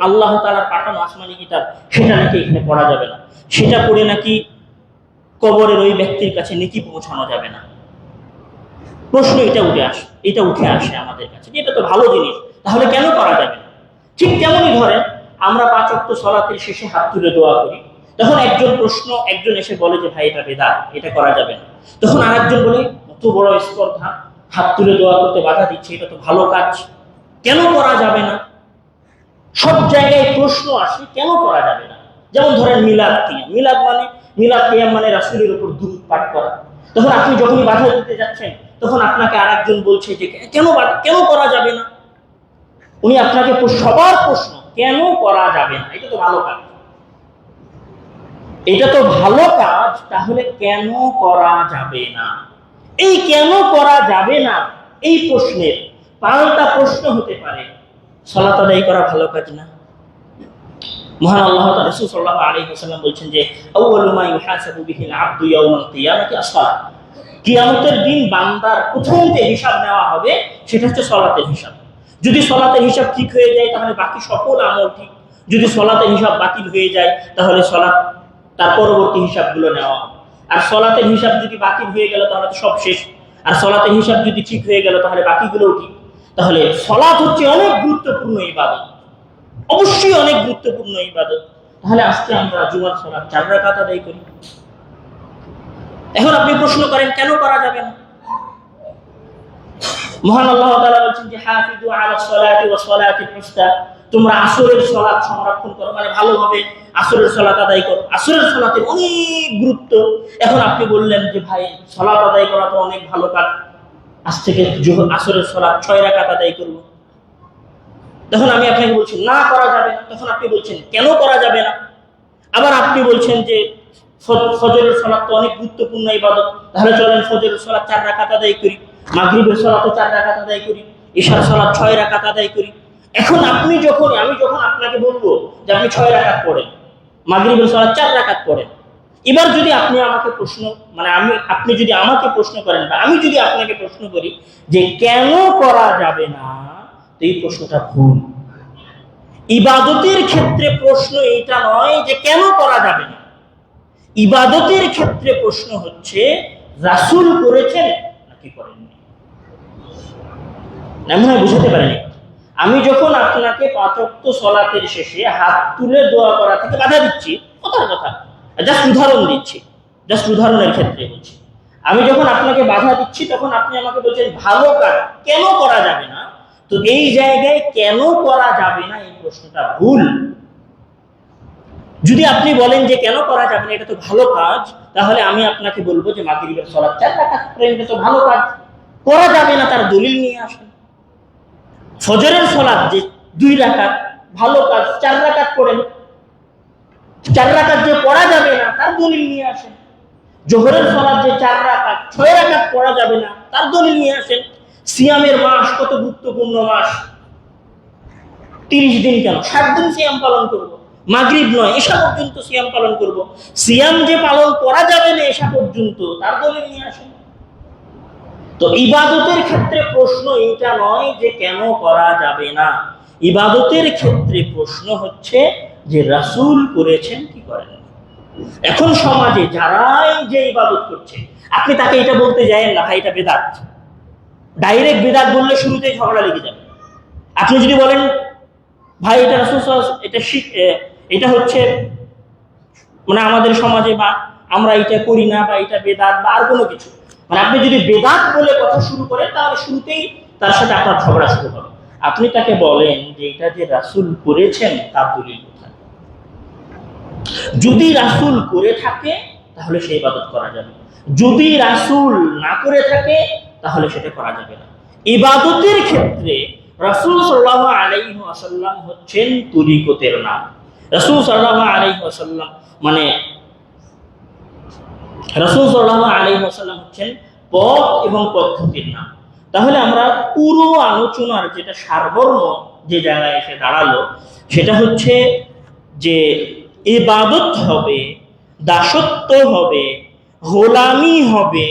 আল্লাহ তাআলার পাঠানো আসমানি কিতাব, সেটা নাকি এখানে পড়া যাবে না, সেটা পড়ে নাকি কবরের ওই ব্যক্তির কাছে নেকি পৌঁছানো যাবে না। প্রশ্ন এটা উঠে আসে আমাদের কাছে, এটা তো ভালো জিনিস, তাহলে কেন করা যাবে না? ঠিক তেমনই ধরেন আমরা 5 ওয়াক্ত সালাতের শেষে হাত তুলে দোয়া করি, তখন একজন এসে বলে যে ভাই এটা বেদাত, এটা করা যাবে না। তখন আরেকজন বলে কত বড় স্পর্ধা, হাত তুলে দোয়া করতে বাধা দিচ্ছে, এটা তো ভালো কাজ, কেন করা যাবে না? সব জায়গায় প্রশ্ন আসে কেন করা যাবে না। যেমন ধরেন মিলাদ কিয়াম মানে রাসূলের উপর দুরূদ পাঠ করা। তখন আপনি যখনই বাধা দিতে যাচ্ছেন, তখন আপনাকে আরেকজন বলছে যে কেন করা যাবে না। উনি আপনাকে সবার প্রশ্ন কেন করা যাবে না, এটা তো ভালো কাজ, তাহলে কেন করা যাবে না? এই কেন করা যাবে না এই প্রশ্নের পাল্টা প্রশ্ন হতে পারে সালাত আদায় করা ভালো কাজ না? মহান আল্লাহ তাআলা রাসূল সাল্লাল্লাহু আলাইহি ওয়াসাল্লাম বলছেন যে আউয়ালু মা ইউহাসাবু বিহিল আবদু ইয়াউমাল কিয়ামাতি as-সালাত, কিয়ামতের দিন বান্দার প্রথম যে হিসাব নেওয়া হবে সেটা হচ্ছে সালাতের হিসাব। যদি সালাতের হিসাব ঠিক হয়ে যায় তাহলে বাকি সকল আমল ঠিক, যদি সালাতের হিসাব বাতিল হয়ে যায় তাহলে সালাত তার পরবর্তী হিসাবগুলো নেওয়া হবে। আর সালাতের হিসাব যদি বাতিল হয়ে গেল তাহলে তো সব শেষ, আর সালাতের হিসাব যদি ঠিক হয়ে গেল তাহলে বাকিগুলোও ঠিক। তাহলে সালাত হচ্ছে অনেক গুরুত্বপূর্ণ ইবাদত, অবশ্যই অনেক গুরুত্বপূর্ণ ইবাদত। তাহলে আজকে আমরা জুমার সালাত 4 রাকাত আদায় করি। এখন আপনি প্রশ্ন করেন কেন করা যাবে না? মহান আল্লাহ তাআলা বলেন যে হাফিজু আলা সালাতি ওয়া সালাতিল উস্তা, তোমরা আসরের সালাত সংরক্ষণ করো, মানে ভালোভাবে আসরের সালাত আদায় করো। আসরের সালাতের অনেক গুরুত্ব। এখন আপনি বললেন যে ভাই সালাত আদায় করা তো অনেক ভালো কাজ, আজ থেকে আসরের সালাত 6 রাকাত আদায় করব। তখন আমি আপনাকে বলছি না করা যাবে না, তখন আপনি বলছেন কেন করা যাবে না? আবার আপনি বলছেন যে ফজরের সালাত তো অনেক গুরুত্বপূর্ণ ইবাদত, তাহলে চলেন ফজরের সালাত 4 রাকাত আদায় করি, মাগরিবের সালাতও 4 রাকাত আদায় করি, ইশার সালাত 6 রাকাত আদায় করি। এখন আমি যখন আপনাকে বলবো যে আপনি 6 রাকাত পড়েন, মাগরিবের সালাত 4 রাকাত পড়েন, এবার যদি আপনি আমাকে আপনি যদি আমাকে প্রশ্ন করেন বা আমি যদি আপনাকে প্রশ্ন করি যে কেন করা যাবে না, তো এই প্রশ্নটা ভুল। ইবাদতের ক্ষেত্রে প্রশ্ন এটা নয় যে কেন করা যাবে না, ইবাদতের ক্ষেত্রে প্রশ্ন হচ্ছে রাসূল করেছেন নাকি করেননি। না মনে হয় বুঝাতে পারেনি। আমি যখন আপনাকে 5 ওয়াক্ত সালাতের শেষে হাত তুলে দোয়া করা থেকে বাধা দিচ্ছি, কথা জাস্ট উদাহরণের ক্ষেত্রে বলছি, আমি যখন আপনাকে বাধা দিচ্ছি তখন আপনি আমাকে বলছেন ভালো কাজ কেন করা যাবে না, তো এই জায়গায় কেন করা যাবে না এই প্রশ্নটা ভুল। যদি আপনি বলেন যে কেন করা যাবে না, এটা তো ভালো কাজ, তাহলে আমি আপনাকে বলবো যে মাগরিবের সালাত 4 রাকাত পড়েন, এটা তো ভালো কাজ, করা যাবে না তার দলিল নিয়ে আসেন। ফজরের সালাত যে 2 রাকাত ভালো কাজ, 4 রাকাত পড়েন, 4 রাকাত যে পড়া যাবে না তার দলিল নিয়ে আসেন। জোহরের সালাত যে 4 রাকাত 6 রাকাত পড়া যাবে না তার দলিল নিয়ে আসেন। সিয়ামের মাস কত গুরুত্বপূর্ণ মাস, 30 দিন কেন 7 দিন সিয়াম পালন করব, মাগরিব নয় এশা পর্যন্ত সিয়াম পালন করব। সিয়াম যে পালন করা যাবে না এশা পর্যন্ত তার দলিল নিয়ে আসেন। তো ইবাদতের ক্ষেত্রে প্রশ্ন এটা নয় যে কেন করা যাবে না, ইবাদতের ক্ষেত্রে প্রশ্ন হচ্ছে যে রাসূল করেছেন কি করেন। এখন সমাজে যারাই যে ইবাদত করছে, আপনি তাকে এটা বলতে যায়েন না ভাই এটা বেদাত, ডাইরেক্ট বেদাত বললে শুরুতেই ঝগড়া লেগে যাবে। আপনি যদি বলেন ভাই এটা রাসূল এটা হচ্ছে মানে আমাদের সমাজে বা আমরা এটা করি না বা এটা বেদাত বা আর কোনো কিছু, মানে আপনি যদি বেদাত বলে কথা শুরু করেন তাহলে শুরুতেই তার সাথে আপনার ঝগড়া শুরু হবে। আপনি তাকে বলেন যে এটা যে রাসূল করেছেন তার দলিল কোথায়? যদি রাসূল করে থাকে তাহলে সেই ইবাদত করা যাবে, যদি রাসূল না করে থাকে তাহলে সেটা করা যাবে না। ইবাদতের ক্ষেত্রে রাসূল সাল্লাল্লাহু আলাইহি ওয়াসাল্লাম হচ্ছেন তরিকতের নাম। রাসূল সাল্লাল্লাহু আলাইহি ওয়াসাল্লাম রাসূল সাল্লাল্লাহু আলাইহি ওয়াসাল্লাম হচ্ছেন পথ এবং পদ্ধতির নাম। তাহলে আমরা পুরো আলোচনার যেটা সারমর্ম যে জায়গায় এসে দাঁড়ালো সেটা হচ্ছে যে ইবাদত হবে, দাসত্ব হবে, গোলামি হবে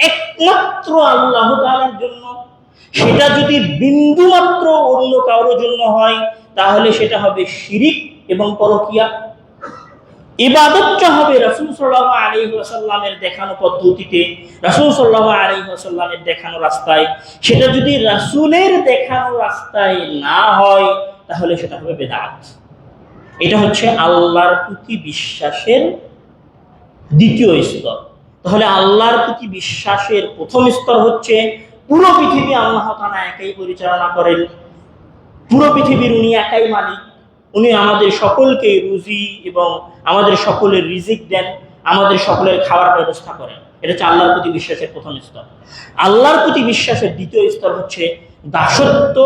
একমাত্র আল্লাহ তাআলার জন্য। সেটা যদি বিন্দুমাত্র অন্য কারোর জন্য হয় তাহলে সেটা হবে শিরিক এবং পরকিয়া। ইবাদতটা হবে রাসূল সাল্লাল্লাহু আলাইহি ওয়াসাল্লামের দেখানো পদ্ধতিতে, রাসূল সাল্লাল্লাহু আলাইহি ওয়াসাল্লামের দেখানো রাস্তায়। সেটা যদি রাসূলের দেখানো রাস্তায় না হয় তাহলে সেটা হবে বিদআত। এটা হচ্ছে আল্লাহর প্রতি বিশ্বাসের দ্বিতীয় স্তর। তাহলে আল্লাহর প্রতি বিশ্বাসের প্রথম স্তর হচ্ছে পুরো পৃথিবী আল্লাহ তাআলা একাই পরিচালনা করেন, পুরো পৃথিবীর উনি একাই মালিক, উনি আমাদের সকলকে রুজি এবং আমাদের সকলের রিজিক দেন, আমাদের সকলের খাওয়ার ব্যবস্থা করেন। এটা হচ্ছে আল্লাহর প্রতি বিশ্বাসের প্রথম স্তর। আল্লাহর প্রতি বিশ্বাসের দ্বিতীয় স্তর হচ্ছে দাসত্ব,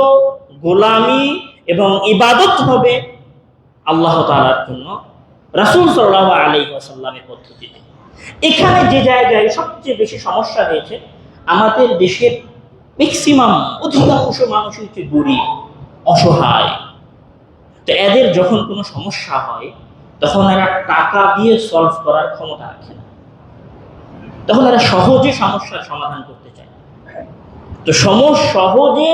গোলামি এবং ইবাদত হবে আল্লাহ তাআলার জন্য রাসূল সাল্লাল্লাহু আলাইহি ওয়াসাল্লামের পদ্ধতিতে। এখানে যে জায়গায় সবচেয়ে বেশি সমস্যা হয়েছে, আমাদের দেশের ম্যাক্সিমাম অধিকাংশ মানুষ হচ্ছে গরিব, অসহায়। তো এদের যখন কোনো সমস্যা হয় তখন এরা টাকা দিয়ে সলভ করার ক্ষমতা রাখে না, তখন এরা সহজে সমস্যার সমাধান করতে চায়। তো সহজে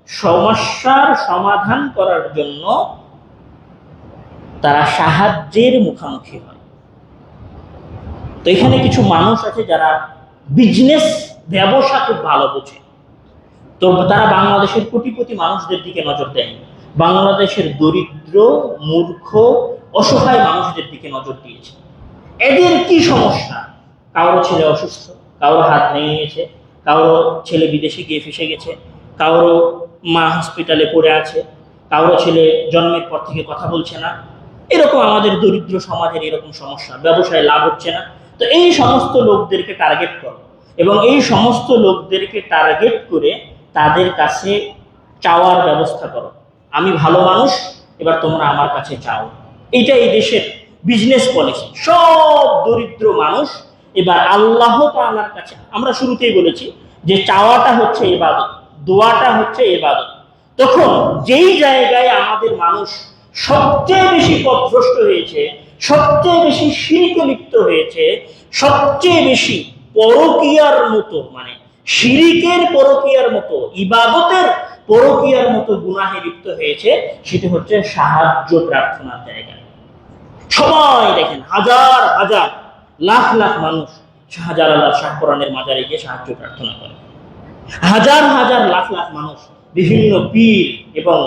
সমস্যার সমাধান করার জন্য তারা সাহায্যের মুখোমুখি হয়। তো এখানে কিছু মানুষ আছে যারা বিজনেস, ব্যবসা খুব ভালো বোঝে। তো তারা বাংলাদেশের কোটিপতি মানুষদের দিকে নজর দেয়, বাংলাদেশের দরিদ্র, মূর্খ, অসহায় মানুষদের দিকে নজর দিয়েছে। এদের কি সমস্যা? কারো ছেলে অসুস্থ, কারো হাত ভেঙে গেছে, কারো ছেলে বিদেশে গিয়ে ফেসে গেছে, কারো মা হসপিটালে পড়ে আছে, কারো ছেলে জন্মের পর থেকে কথা বলছে না। এরকম আমাদের দরিদ্র সমাজের এরকম সমস্যা, ব্যবসায় লাভ হচ্ছে না। তো এই সমস্ত লোকদেরকে টার্গেট করো এবং এই সমস্ত লোকদেরকে টার্গেট করে তাদের কাছে চাওয়ার ব্যবস্থা করো। আমি ভালো মানুষ, এবার তোমরা আমার কাছে চাও। এটা এই দেশের বিজনেস পলিসি। সব দরিদ্র মানুষ এবার আল্লাহ তাআলার কাছে, আমরা শুরুতেই বলেছি যে চাওয়াটা হচ্ছে ইবাদত, দোয়াটা হচ্ছে ইবাদত। তখন যেই জায়গায় আমাদের মানুষ সবচেয়ে বেশি পথভ্রষ্ট হয়েছে, সবচেয়ে বেশি শিরকে লিপ্ত হয়েছে, সবচেয়ে বেশি পরকীয়ার মতো, মানে শিরিকের পরকীয়ার মতো, ইবাদতের পরকীয়ার মতো গুনাহে লিপ্ত হয়েছে, সেটা হচ্ছে সাহায্য প্রার্থনার জায়গা। সবাই দেখেন, হাজার হাজার লাখ লাখ মানুষ শাহজালাল শাহ কোরআনের মাজারে গিয়ে সাহায্য প্রার্থনা করে। হাজার হাজার লাখ লাখ মানুষ বিভিন্ন পীর এবং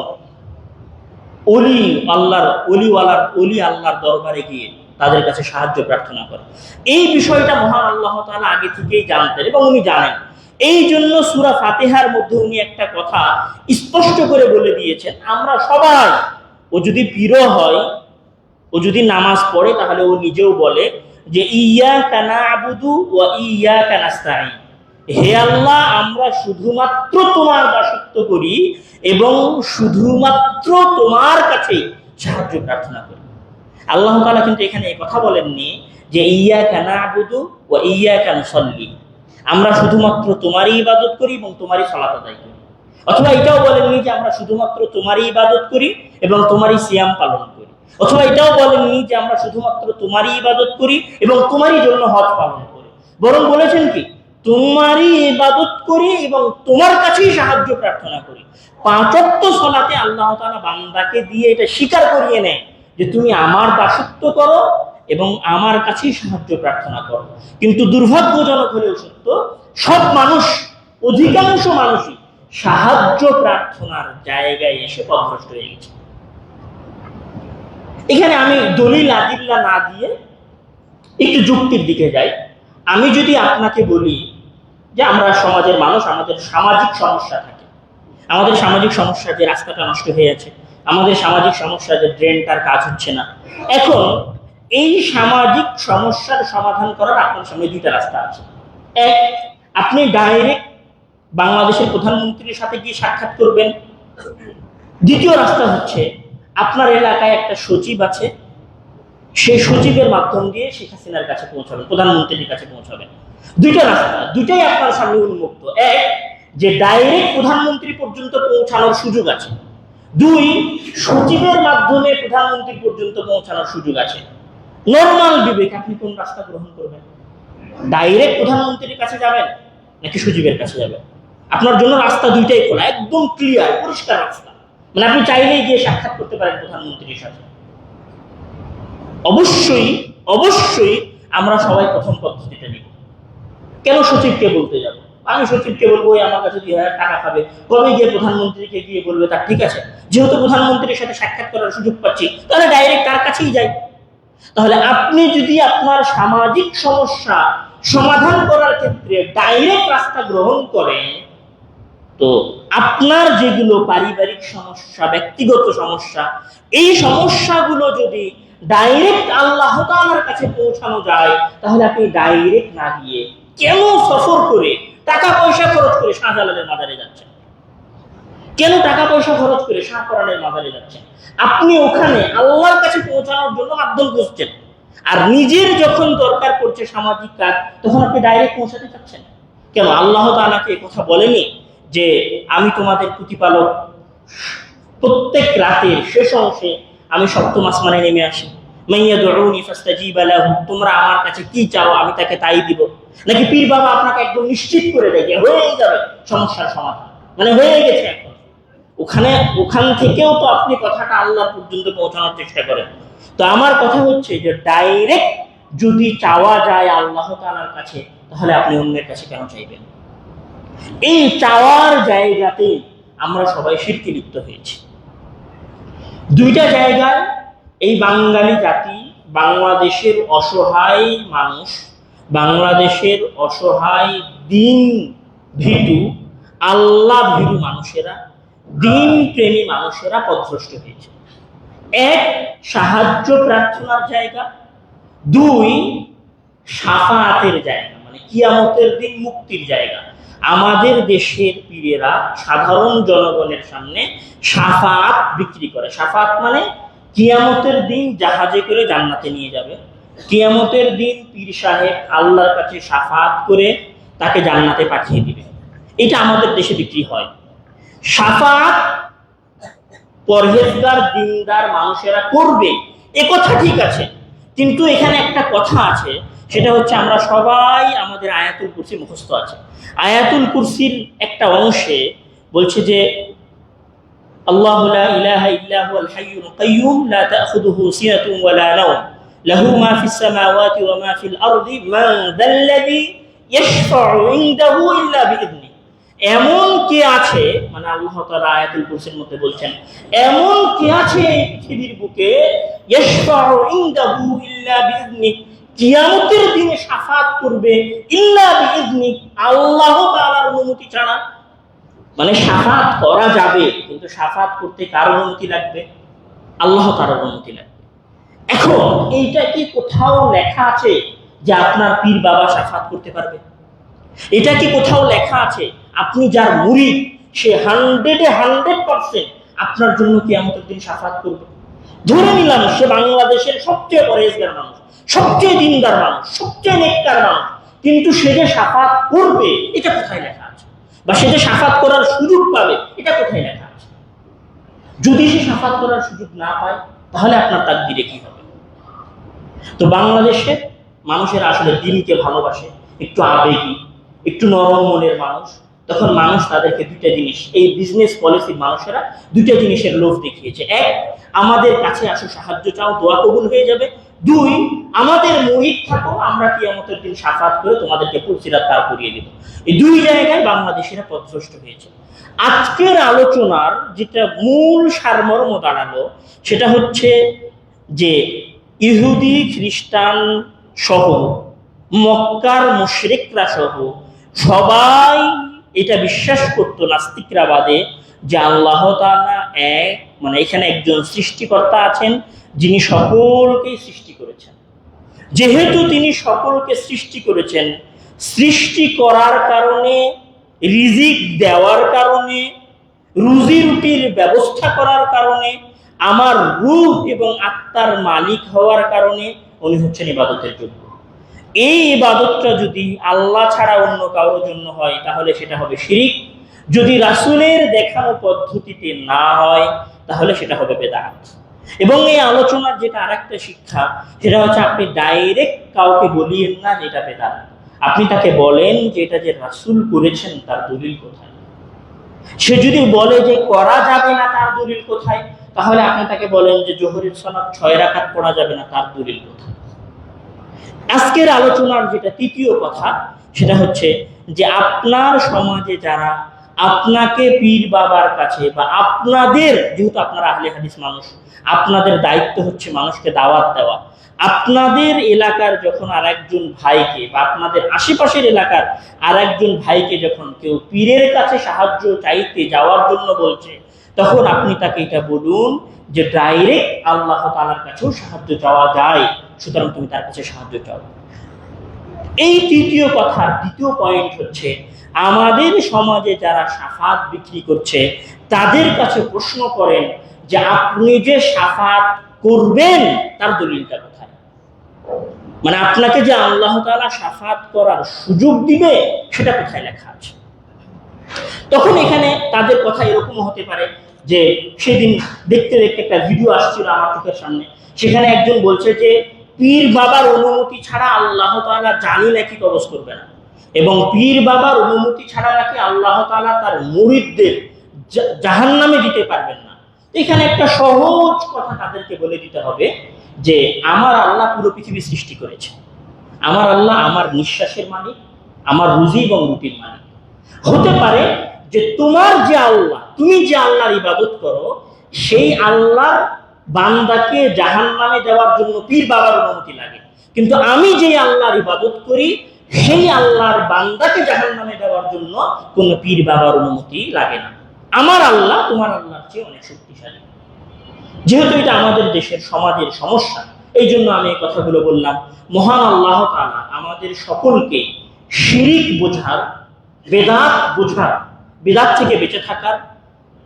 অলি আল্লাহর দরবারে গিয়ে তাদের কাছে সাহায্য প্রার্থনা করে। এই বিষয়টা মহান আল্লাহ তাআলা আগে থেকেই জানতেন এবং উনি জানেন। এই জন্য সূরা ফাতিহার মধ্যে উনি একটা কথা স্পষ্ট করে বলে দিয়েছেন, আমরা সবাই, ও যদি পীরও হয়, ও যদি নামাজ পড়ে, তাহলে ও নিজেও বলে যে ইয়্যাকা না'বুদু ওয়া ইয়্যাকা নাস্তাঈন, হে আল্লাহ, আমরা শুধুমাত্র তোমার দাসত্ব করি এবং শুধুমাত্র তোমার কাছে সাহায্য প্রার্থনা করি। আল্লাহ তাআলা কিন্তু এখানে এই কথা বলেননি যে ইয়্যাকা না'বুদু ওয়া ইয়্যাকা নুসাল্লি, আমরা শুধুমাত্র তোমারই ইবাদত করি এবং তোমারই সালাত আদায় করি। অথবা এটাও বলেননি যে আমরা শুধুমাত্র তোমারই ইবাদত করি এবং তোমারই সিয়াম পালন করি। অথবা এটাও বলেননি যে আমরা শুধুমাত্র তোমারই ইবাদত করি এবং তোমারই জন্য হজ পালন করি। বরং বলেছেন কি, তোমারই ইবাদত করি এবং তোমার কাছেই সাহায্য প্রার্থনা করি। 5 ওয়াক্ত সালাতে আল্লাহ তাআলা বান্দাকে দিয়ে এটা স্বীকার করিয়ে নেয় যে তুমি আমার দাসত্ব করো এবং আমার কাছেই সাহায্য প্রার্থনা করো। কিন্তু দুর্ভাগ্যজনক হলেও সত্য, সব মানুষ, অধিকাংশ মানুষই সাহায্য প্রার্থনার জায়গায় এসে পথভ্রষ্ট হয়ে গেছে। এখানে আমি দলিল আদিল্লা না দিয়ে একটু যুক্তির দিকে যাই। আমি যদি আপনাকে বলি যে আমরা সমাজের মানুষ, আমাদের সামাজিক সমস্যা থাকে, আমাদের সামাজিক সমস্যা যে রাস্তাটা নষ্ট হয়ে আছে, আমাদের সামাজিক সমস্যা যে ড্রেনটার কাজ হচ্ছে না, এখন এই সামাজিক সমস্যার সমাধান করার আপনার সামনে 2টা রাস্তা আছে। এক, আপনি ডাইরেক্ট বাংলাদেশের প্রধানমন্ত্রীর সাথে গিয়ে সাক্ষাৎ করবেন। দ্বিতীয় রাস্তা হচ্ছে আপনার এলাকায় একটা সচিব আছে, সেই সচিবের মাধ্যম দিয়ে শেখ হাসিনার কাছে পৌঁছাবেন, প্রধানমন্ত্রীর কাছে পৌঁছাবেন। 2টা রাস্তা, 2টাই আপনার সামনে উন্মুক্ত। এক, যে ডাইরেক্ট প্রধানমন্ত্রী পর্যন্ত পৌঁছানোর সুযোগ আছে, 2 সচিবের মাধ্যমে প্রধানমন্ত্রী পর্যন্ত পৌঁছানোর সুযোগ আছে। নরমাল বিবেক আপনি কোন রাস্তা গ্রহণ করবেন? ডাইরেক্ট প্রধানমন্ত্রীর কাছে যাবেন নাকি সচিবের কাছে যাবেন? আপনার জন্য রাস্তা দুইটাই খোলা, একদম ক্লিয়ার, পরিষ্কার রাস্তা। মানে আপনি চাইলেই গিয়ে সাক্ষাৎ করতে পারেন প্রধানমন্ত্রীর সাথে। অবশ্যই অবশ্যই আমরা সবাই প্রথম পদ্ধতিটা নিব। কেন সচিবকে বলতে যাব? আমি সচিবকে বলবো আমার কাছে 2000 টাকা খাবে, কবে গিয়ে প্রধানমন্ত্রীকে গিয়ে বলবে তার ঠিক আছে, যেহেতু প্রধানমন্ত্রীর সাথে সাক্ষাৎ করার সুযোগ পাচ্ছি তাহলে ডাইরেক্ট তার কাছেই যাই। তাহলে আপনি যদি আপনার সামাজিক সমস্যা সমাধান করার ক্ষেত্রে ডাইরেক্ট রাস্তা গ্রহণ করেন, তো আপনার যেগুলো পারিবারিক সমস্যা, ব্যক্তিগত সমস্যা, এই সমস্যাগুলো যদি ডাইরেক্ট আল্লাহ তাআলার কাছে পৌঁছানো যায়, তাহলে আপনি ডাইরেক্ট না গিয়ে কেন সফর করে টাকা পয়সা খরচ করে শাহজালালের মাজারে যাচ্ছেন? কেন টাকা পয়সা খরচ করে শাহপরানের মাজারে যাচ্ছেন? আপনি ওখানে আল্লাহর কাছে পৌঁছানোর জন্য মাধ্যম খুঁজছেন, আর নিজের যখন দরকার পড়ছে সামাজিক কাজ, তখন আপনি ডাইরেক্ট পৌঁছাতে চাচ্ছেন। কেন আল্লাহ তাআলাকে কথা বলেনি যে আমি তোমাদের প্রতিপালক, প্রত্যেক রাতের শেষ অংশে আমি সপ্তম আসমানে নেমে আসি, মাইয়াদউনি ফাস্তাজিবা লাহু, তোমরা আমার কাছে কি চাও আমি তাকে তাই দিব? নাকি পীর বাবা আপনাকে একদম নিশ্চিত করে দেয় যে হয়ে যাবে সমস্যার সমাধান, মানে হয়ে গেছে এখন? ওখান থেকেও তো আপনি কথাটা আল্লাহ পর্যন্ত পৌঁছানোর চেষ্টা করেন। তো আমার কথা হচ্ছে যে ডাইরেক্ট যদি চাওয়া যায় আল্লাহ তাআলার কাছে, তাহলে আপনি অন্যের কাছে কেন চাইবেন? এই চাওয়ার জায়গাতে আমরা সবাই শিরকে লিপ্ত হয়েছি। 2টা জায়গায় এই বাঙালি জাতি, বাংলাদেশের অসহায় মানুষ, বাংলাদেশের অসহায় দিন ভীতু, আল্লাহ ভীরু মানুষেরা, দিন প্রেমী মানুষেরা পথভ্রষ্ট হয়েছে। 1 সাহায্য প্রার্থনার জায়গা, 2 শাফাআতের জায়গা, মানে কিয়ামতের দিন মুক্তির জায়গা। আমাদের দেশের পীরেরা সাধারণ জনগণের সামনে শাফাআত বিক্রি করে। শাফাআত মানে কিয়ামতের দিন জাহাজে করে জান্নাতে নিয়ে যাবে, কিয়ামতের দিন পীর সাহেব আল্লাহর কাছে শাফাআত করে তাকে জান্নাতে পাঠিয়ে দিবে। এটা আমাদের দেশে বিক্রি হয়। শাফাআত পরহেজগার দিনদার মানুষেরা করবে, এ কথা ঠিক আছে, কিন্তু এখানে একটা কথা আছে, সেটা হচ্ছে আমরা সবাই আমাদের আয়াতুল কুরসি মুখস্থ আছে। আয়াতুল কুরসির একটা অংশে বলছে যে আল্লাহু লা ইলাহা ইল্লা হুয়াল হাইয়ুল কাইয়্যুম লা তাখুযুহু সিনাতুন ওয়া লা নাওম লাহু মা ফিস সামাওয়াতি ওয়া মা ফিল আরদি মান যাল্লাযী ইয়াশফাউ ইনদাহু ইল্লা বিইذনি। এমন কে আছে, মানে আল্লাহ তাআলা আয়াতুল কুরসির মধ্যে বলছেন এমন কে আছে এই পৃথিবীর বুকে, ইয়াশফাউ ইনদাহু ইল্লা বিইذনি, কিয়ামতের দিনে শাফাআত করবে ইল্লা বিইذনি, আল্লাহ তাআলার অনুমতি ছাড়া। মানে শাফাআত করা যাবে, কিন্তু শাফাআত করতে কার অনুমতি লাগবে? আল্লাহ তাআলার অনুমতি লাগবে। এখন এইটা কি কোথাও লেখা আছে যে আপনার পীর বাবা শাফাআত করতে পারবে? এটা কি কোথাও লেখা আছে আপনি যার মুরিদ সে 100% আপনার জন্য কিয়ামতের দিন শাফাআত করবে? ধরে নিলাম সে বাংলাদেশের সবচেয়ে পরহেজগার মানুষ, সবচেয়ে দিনদার মানুষ, সবচেয়ে নেককার মানুষ, কিন্তু সে যে শাফাআত করবে এটা কোথায় লেখা আছে? বা সে যে শাফাআত করার সুযোগ পাবে এটা কোথায় লেখা আছে? যদি সে শাফাআত করার সুযোগ না পায়, তাহলে আপনার তাকদীরে কি হবে? তো বাংলাদেশের মানুষেরা আসলে দিনকে ভালোবাসে, একটু আবেগী, একটু নরম মনের মানুষ। তখন মানুষ তাদেরকে 2টা জিনিস, এই বিজনেস পলিসির মানুষেরা 2টা জিনিসের লোভ দেখিয়েছে। 1, আমাদের কাছে আসো, সাহায্য চাও, দোয়া কবুল হয়ে যাবে। 2, আমাদের মুরিদ থাকো, আমরা কিয়ামতের দিন শাফাআত করে তোমাদেরকে পুরসিরাত পার করিয়ে দেব। এই 2 জায়গায় বাংলাদেশিরা পথভ্রষ্ট হয়েছে। আজকের আলোচনার যেটা মূল সারমর্ম দাঁড়ালো, সেটা হচ্ছে যে ইহুদি খ্রিস্টান সহ মক্কার মুশরিকরা সহ সবাই এটা বিশ্বাস করতো, নাস্তিকরা বাদে, যে আল্লাহ তাআলা এক, মানে এখানে একজন সৃষ্টিকর্তা আছেন যিনি সকলকেই সৃষ্টি করেছেন। যেহেতু তিনি সকলকে সৃষ্টি করেছেন, সৃষ্টি করার কারণে, রিজিক দেওয়ার কারণে, রুজি রুটির ব্যবস্থা করার কারণে, আমার রূহ এবং আত্মার মালিক হওয়ার কারণে উনি হচ্ছেন ইবাদতের যোগ্য। এই ইবাদতটা যদি আল্লাহ ছাড়া অন্য কারোর জন্য হয়, তাহলে সেটা হবে শিরিক। যদি রাসূলের দেখানো পদ্ধতিতে না হয় তাহলে সেটা হবে বেদাত। এবং এই আলোচনার যেটা আরেকটা শিক্ষা, সেটা হচ্ছে আপনি ডাইরেক্ট কাউকে বলিয়েন না যে এটা বেদাত। আপনি তাকে বলেন যে এটা যে রাসূল করেছেন তার দলিল কোথায়। সে যদি বলে যে করা যাবে না তার দলিল কোথায়, তাহলে আপনি তাকে বলেন যে জোহরের সালাত 6 রাকাত পড়া যাবে না তার দলিল কোথায়। আজকের আলোচনার যেটা তৃতীয় কথা, সেটা হচ্ছে যে আপনার সমাজে যারা আপনাকে পীর বাবার কাছে বা আপনাদের, যেহেতু আপনারা আহলে হাদিস মানুষ, আপনাদের দায়িত্ব হচ্ছে মানুষকে দাওয়াত দেওয়া। আপনাদের এলাকার যখন আরেকজন ভাইকে বা আপনাদের আশেপাশের এলাকার আরেকজন ভাইকে যখন কেউ পীরের কাছে সাহায্য চাইতে যাওয়ার জন্য বলছে, তখন আপনি তাকে এটা বলুন যে ডাইরেক্ট আল্লাহ তাআলার কাছেও সাহায্য চাওয়া যায়, সুতরাং তুমি তার কাছে সাহায্য চাও। এই তৃতীয় কথা, দ্বিতীয় পয়েন্ট হচ্ছে আমাদের সমাজে যারা শাফাত বিক্রি করছে তাদের কাছে প্রশ্ন করেন যে আপনি যে শাফাত করবেন তার দলিলটা কোথায়। মানে আপনাকে যে আল্লাহ তাআলা শাফাত করার সুযোগ দিবে সেটা কোথায় লেখা আছে। তখন এখানে তাদের কথা এরকম হতে পারে যে সেদিন দেখতে দেখতে একটা ভিডিও আসছিল আমার চোখের সামনে, সেখানে একজন বলছে যে পীর বাবার অনুমতি ছাড়া আল্লাহ তাআলা জানি নাকি কবজ করবে না, এবং পীর বাবার অনুমতি ছাড়া নাকি আল্লাহ তাআলা তার মুরিদদের জাহান্নামে দিতে পারবেন না। এখানে একটা সহজ কথা তাদেরকে বলে দিতে হবে যে আমার আল্লাহ পুরো পৃথিবী সৃষ্টি করেছে, আমার আল্লাহ আমার নিঃশ্বাসের মালিক, আমার রুজি এবং রুটির মালিক। হতে পারে যে তোমার যে আল্লাহ, তুমি যে আল্লাহর ইবাদত করো, সেই আল্লাহর বান্দাকে জাহান্নামে দেওয়ার জন্য পীর বাবার অনুমতি লাগে, কিন্তু আমি যে আল্লাহর ইবাদত করি সেই আল্লাহর বান্দাকে জাহান্নামে দেওয়ার জন্য কোনো পীর বাবার অনুমতি লাগে না। আমার আল্লাহ তোমার আল্লাহর চেয়ে অনেক শক্তিশালী। যেহেতু এটা আমাদের দেশের সমাজের সমস্যা, এই জন্য আমি এই কথাগুলো বললাম। মহান আল্লাহ তাআলা আমাদের সকলকে শিরিক বোঝার, বেদাত বোঝার, বেদাত থেকে বেঁচে থাকার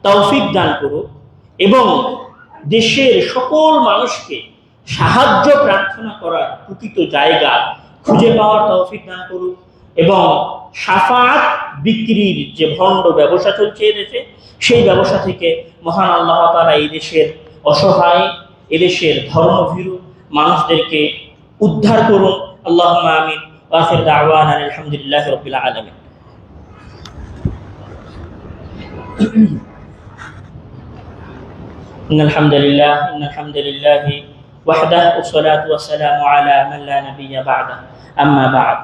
তৌফিক দান করুক, এবং দেশের সকল মানুষকে সাহায্য প্রার্থনা করার প্রকৃত জায়গা খুঁজে পাওয়ার তৌফিক দান করুক, এবং শাফাত বিক্রির যে ভণ্ড ব্যবসা চলছে এদেশে, সেই ব্যবসা থেকে মহান আল্লাহ তাআলা এই দেশের অসহায়, এদেশের ধর্মভীরু মানুষদেরকে উদ্ধার করুন। আল্লাহুম্মা আমিন। ওয়া আখির দাওয়ানা আলহামদুলিল্লাহি রাব্বিল আলামিন। إن الحمد لله وحده والصلاة والسلام على من لا نبي بعده أما بعد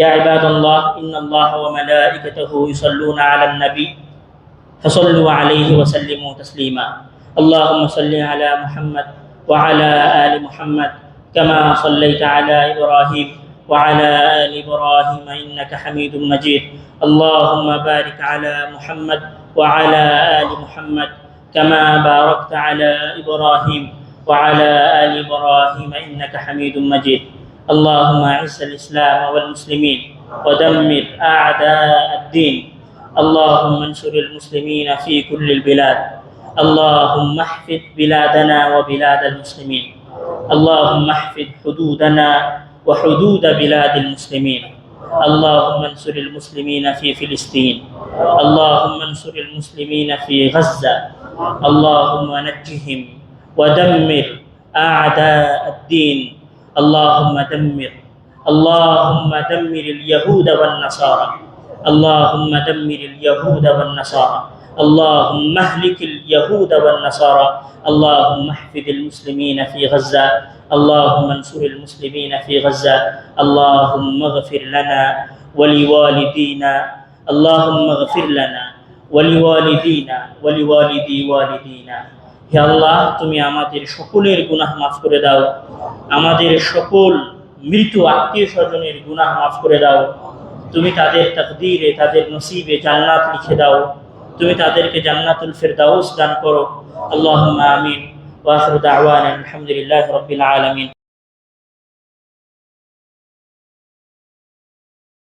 يا عباد الله إن الله وملائكته يصلون على النبي فصلوا عليه وسلموا تسليما اللهم صل على محمد وعلى آل محمد كما صليت على إبراهيم وعلى آل إبراهيم إنك حميد مجيد اللهم بارك على محمد وعلى آل محمد كما باركت على إبراهيم وعلى آل إبراهيم إنك حميد مجيد اللهم أعز الإسلام والمسلمين ودمر أعداء الدين اللهم انصر المسلمين في كل البلاد اللهم احفظ بلادنا وبلاد المسلمين اللهم احفظ حدودنا وحدود بلاد المسلمين اللهم انصر المسلمين في فلسطين اللهم انصر المسلمين في غزة اللهم نجهم ودمر أعداء الدين اللهم دمر اليهود والنصارى اللهم دمر اليهود والنصارى اللهم اهلك اليهود والنصارى اللهم احفظ المسلمين في غزة اللهم انصر المسلمين في غزة اللهم اغفر لنا ولوالدينا اللهم اغفر لنا ولوالدينا ولوالدي والدينا হে আল্লাহ, তুমি আমাদের সকলের গুনাহ মাফ করে দাও, আমাদের সকল মৃত আত্মীয় স্বজনের গুনাহ মাফ করে দাও, তুমি তাদের তাকদীরে, তাদের নসিবে জান্নাত লিখে দাও, তুমি তাদেরকে জান্নাতুল ফিরদাউস দান করো। আল্লাহুম্মা আমিন। ওয়া আখিরু দাওয়ানা আলহামদুলিল্লাহি রাব্বিল আলামিন।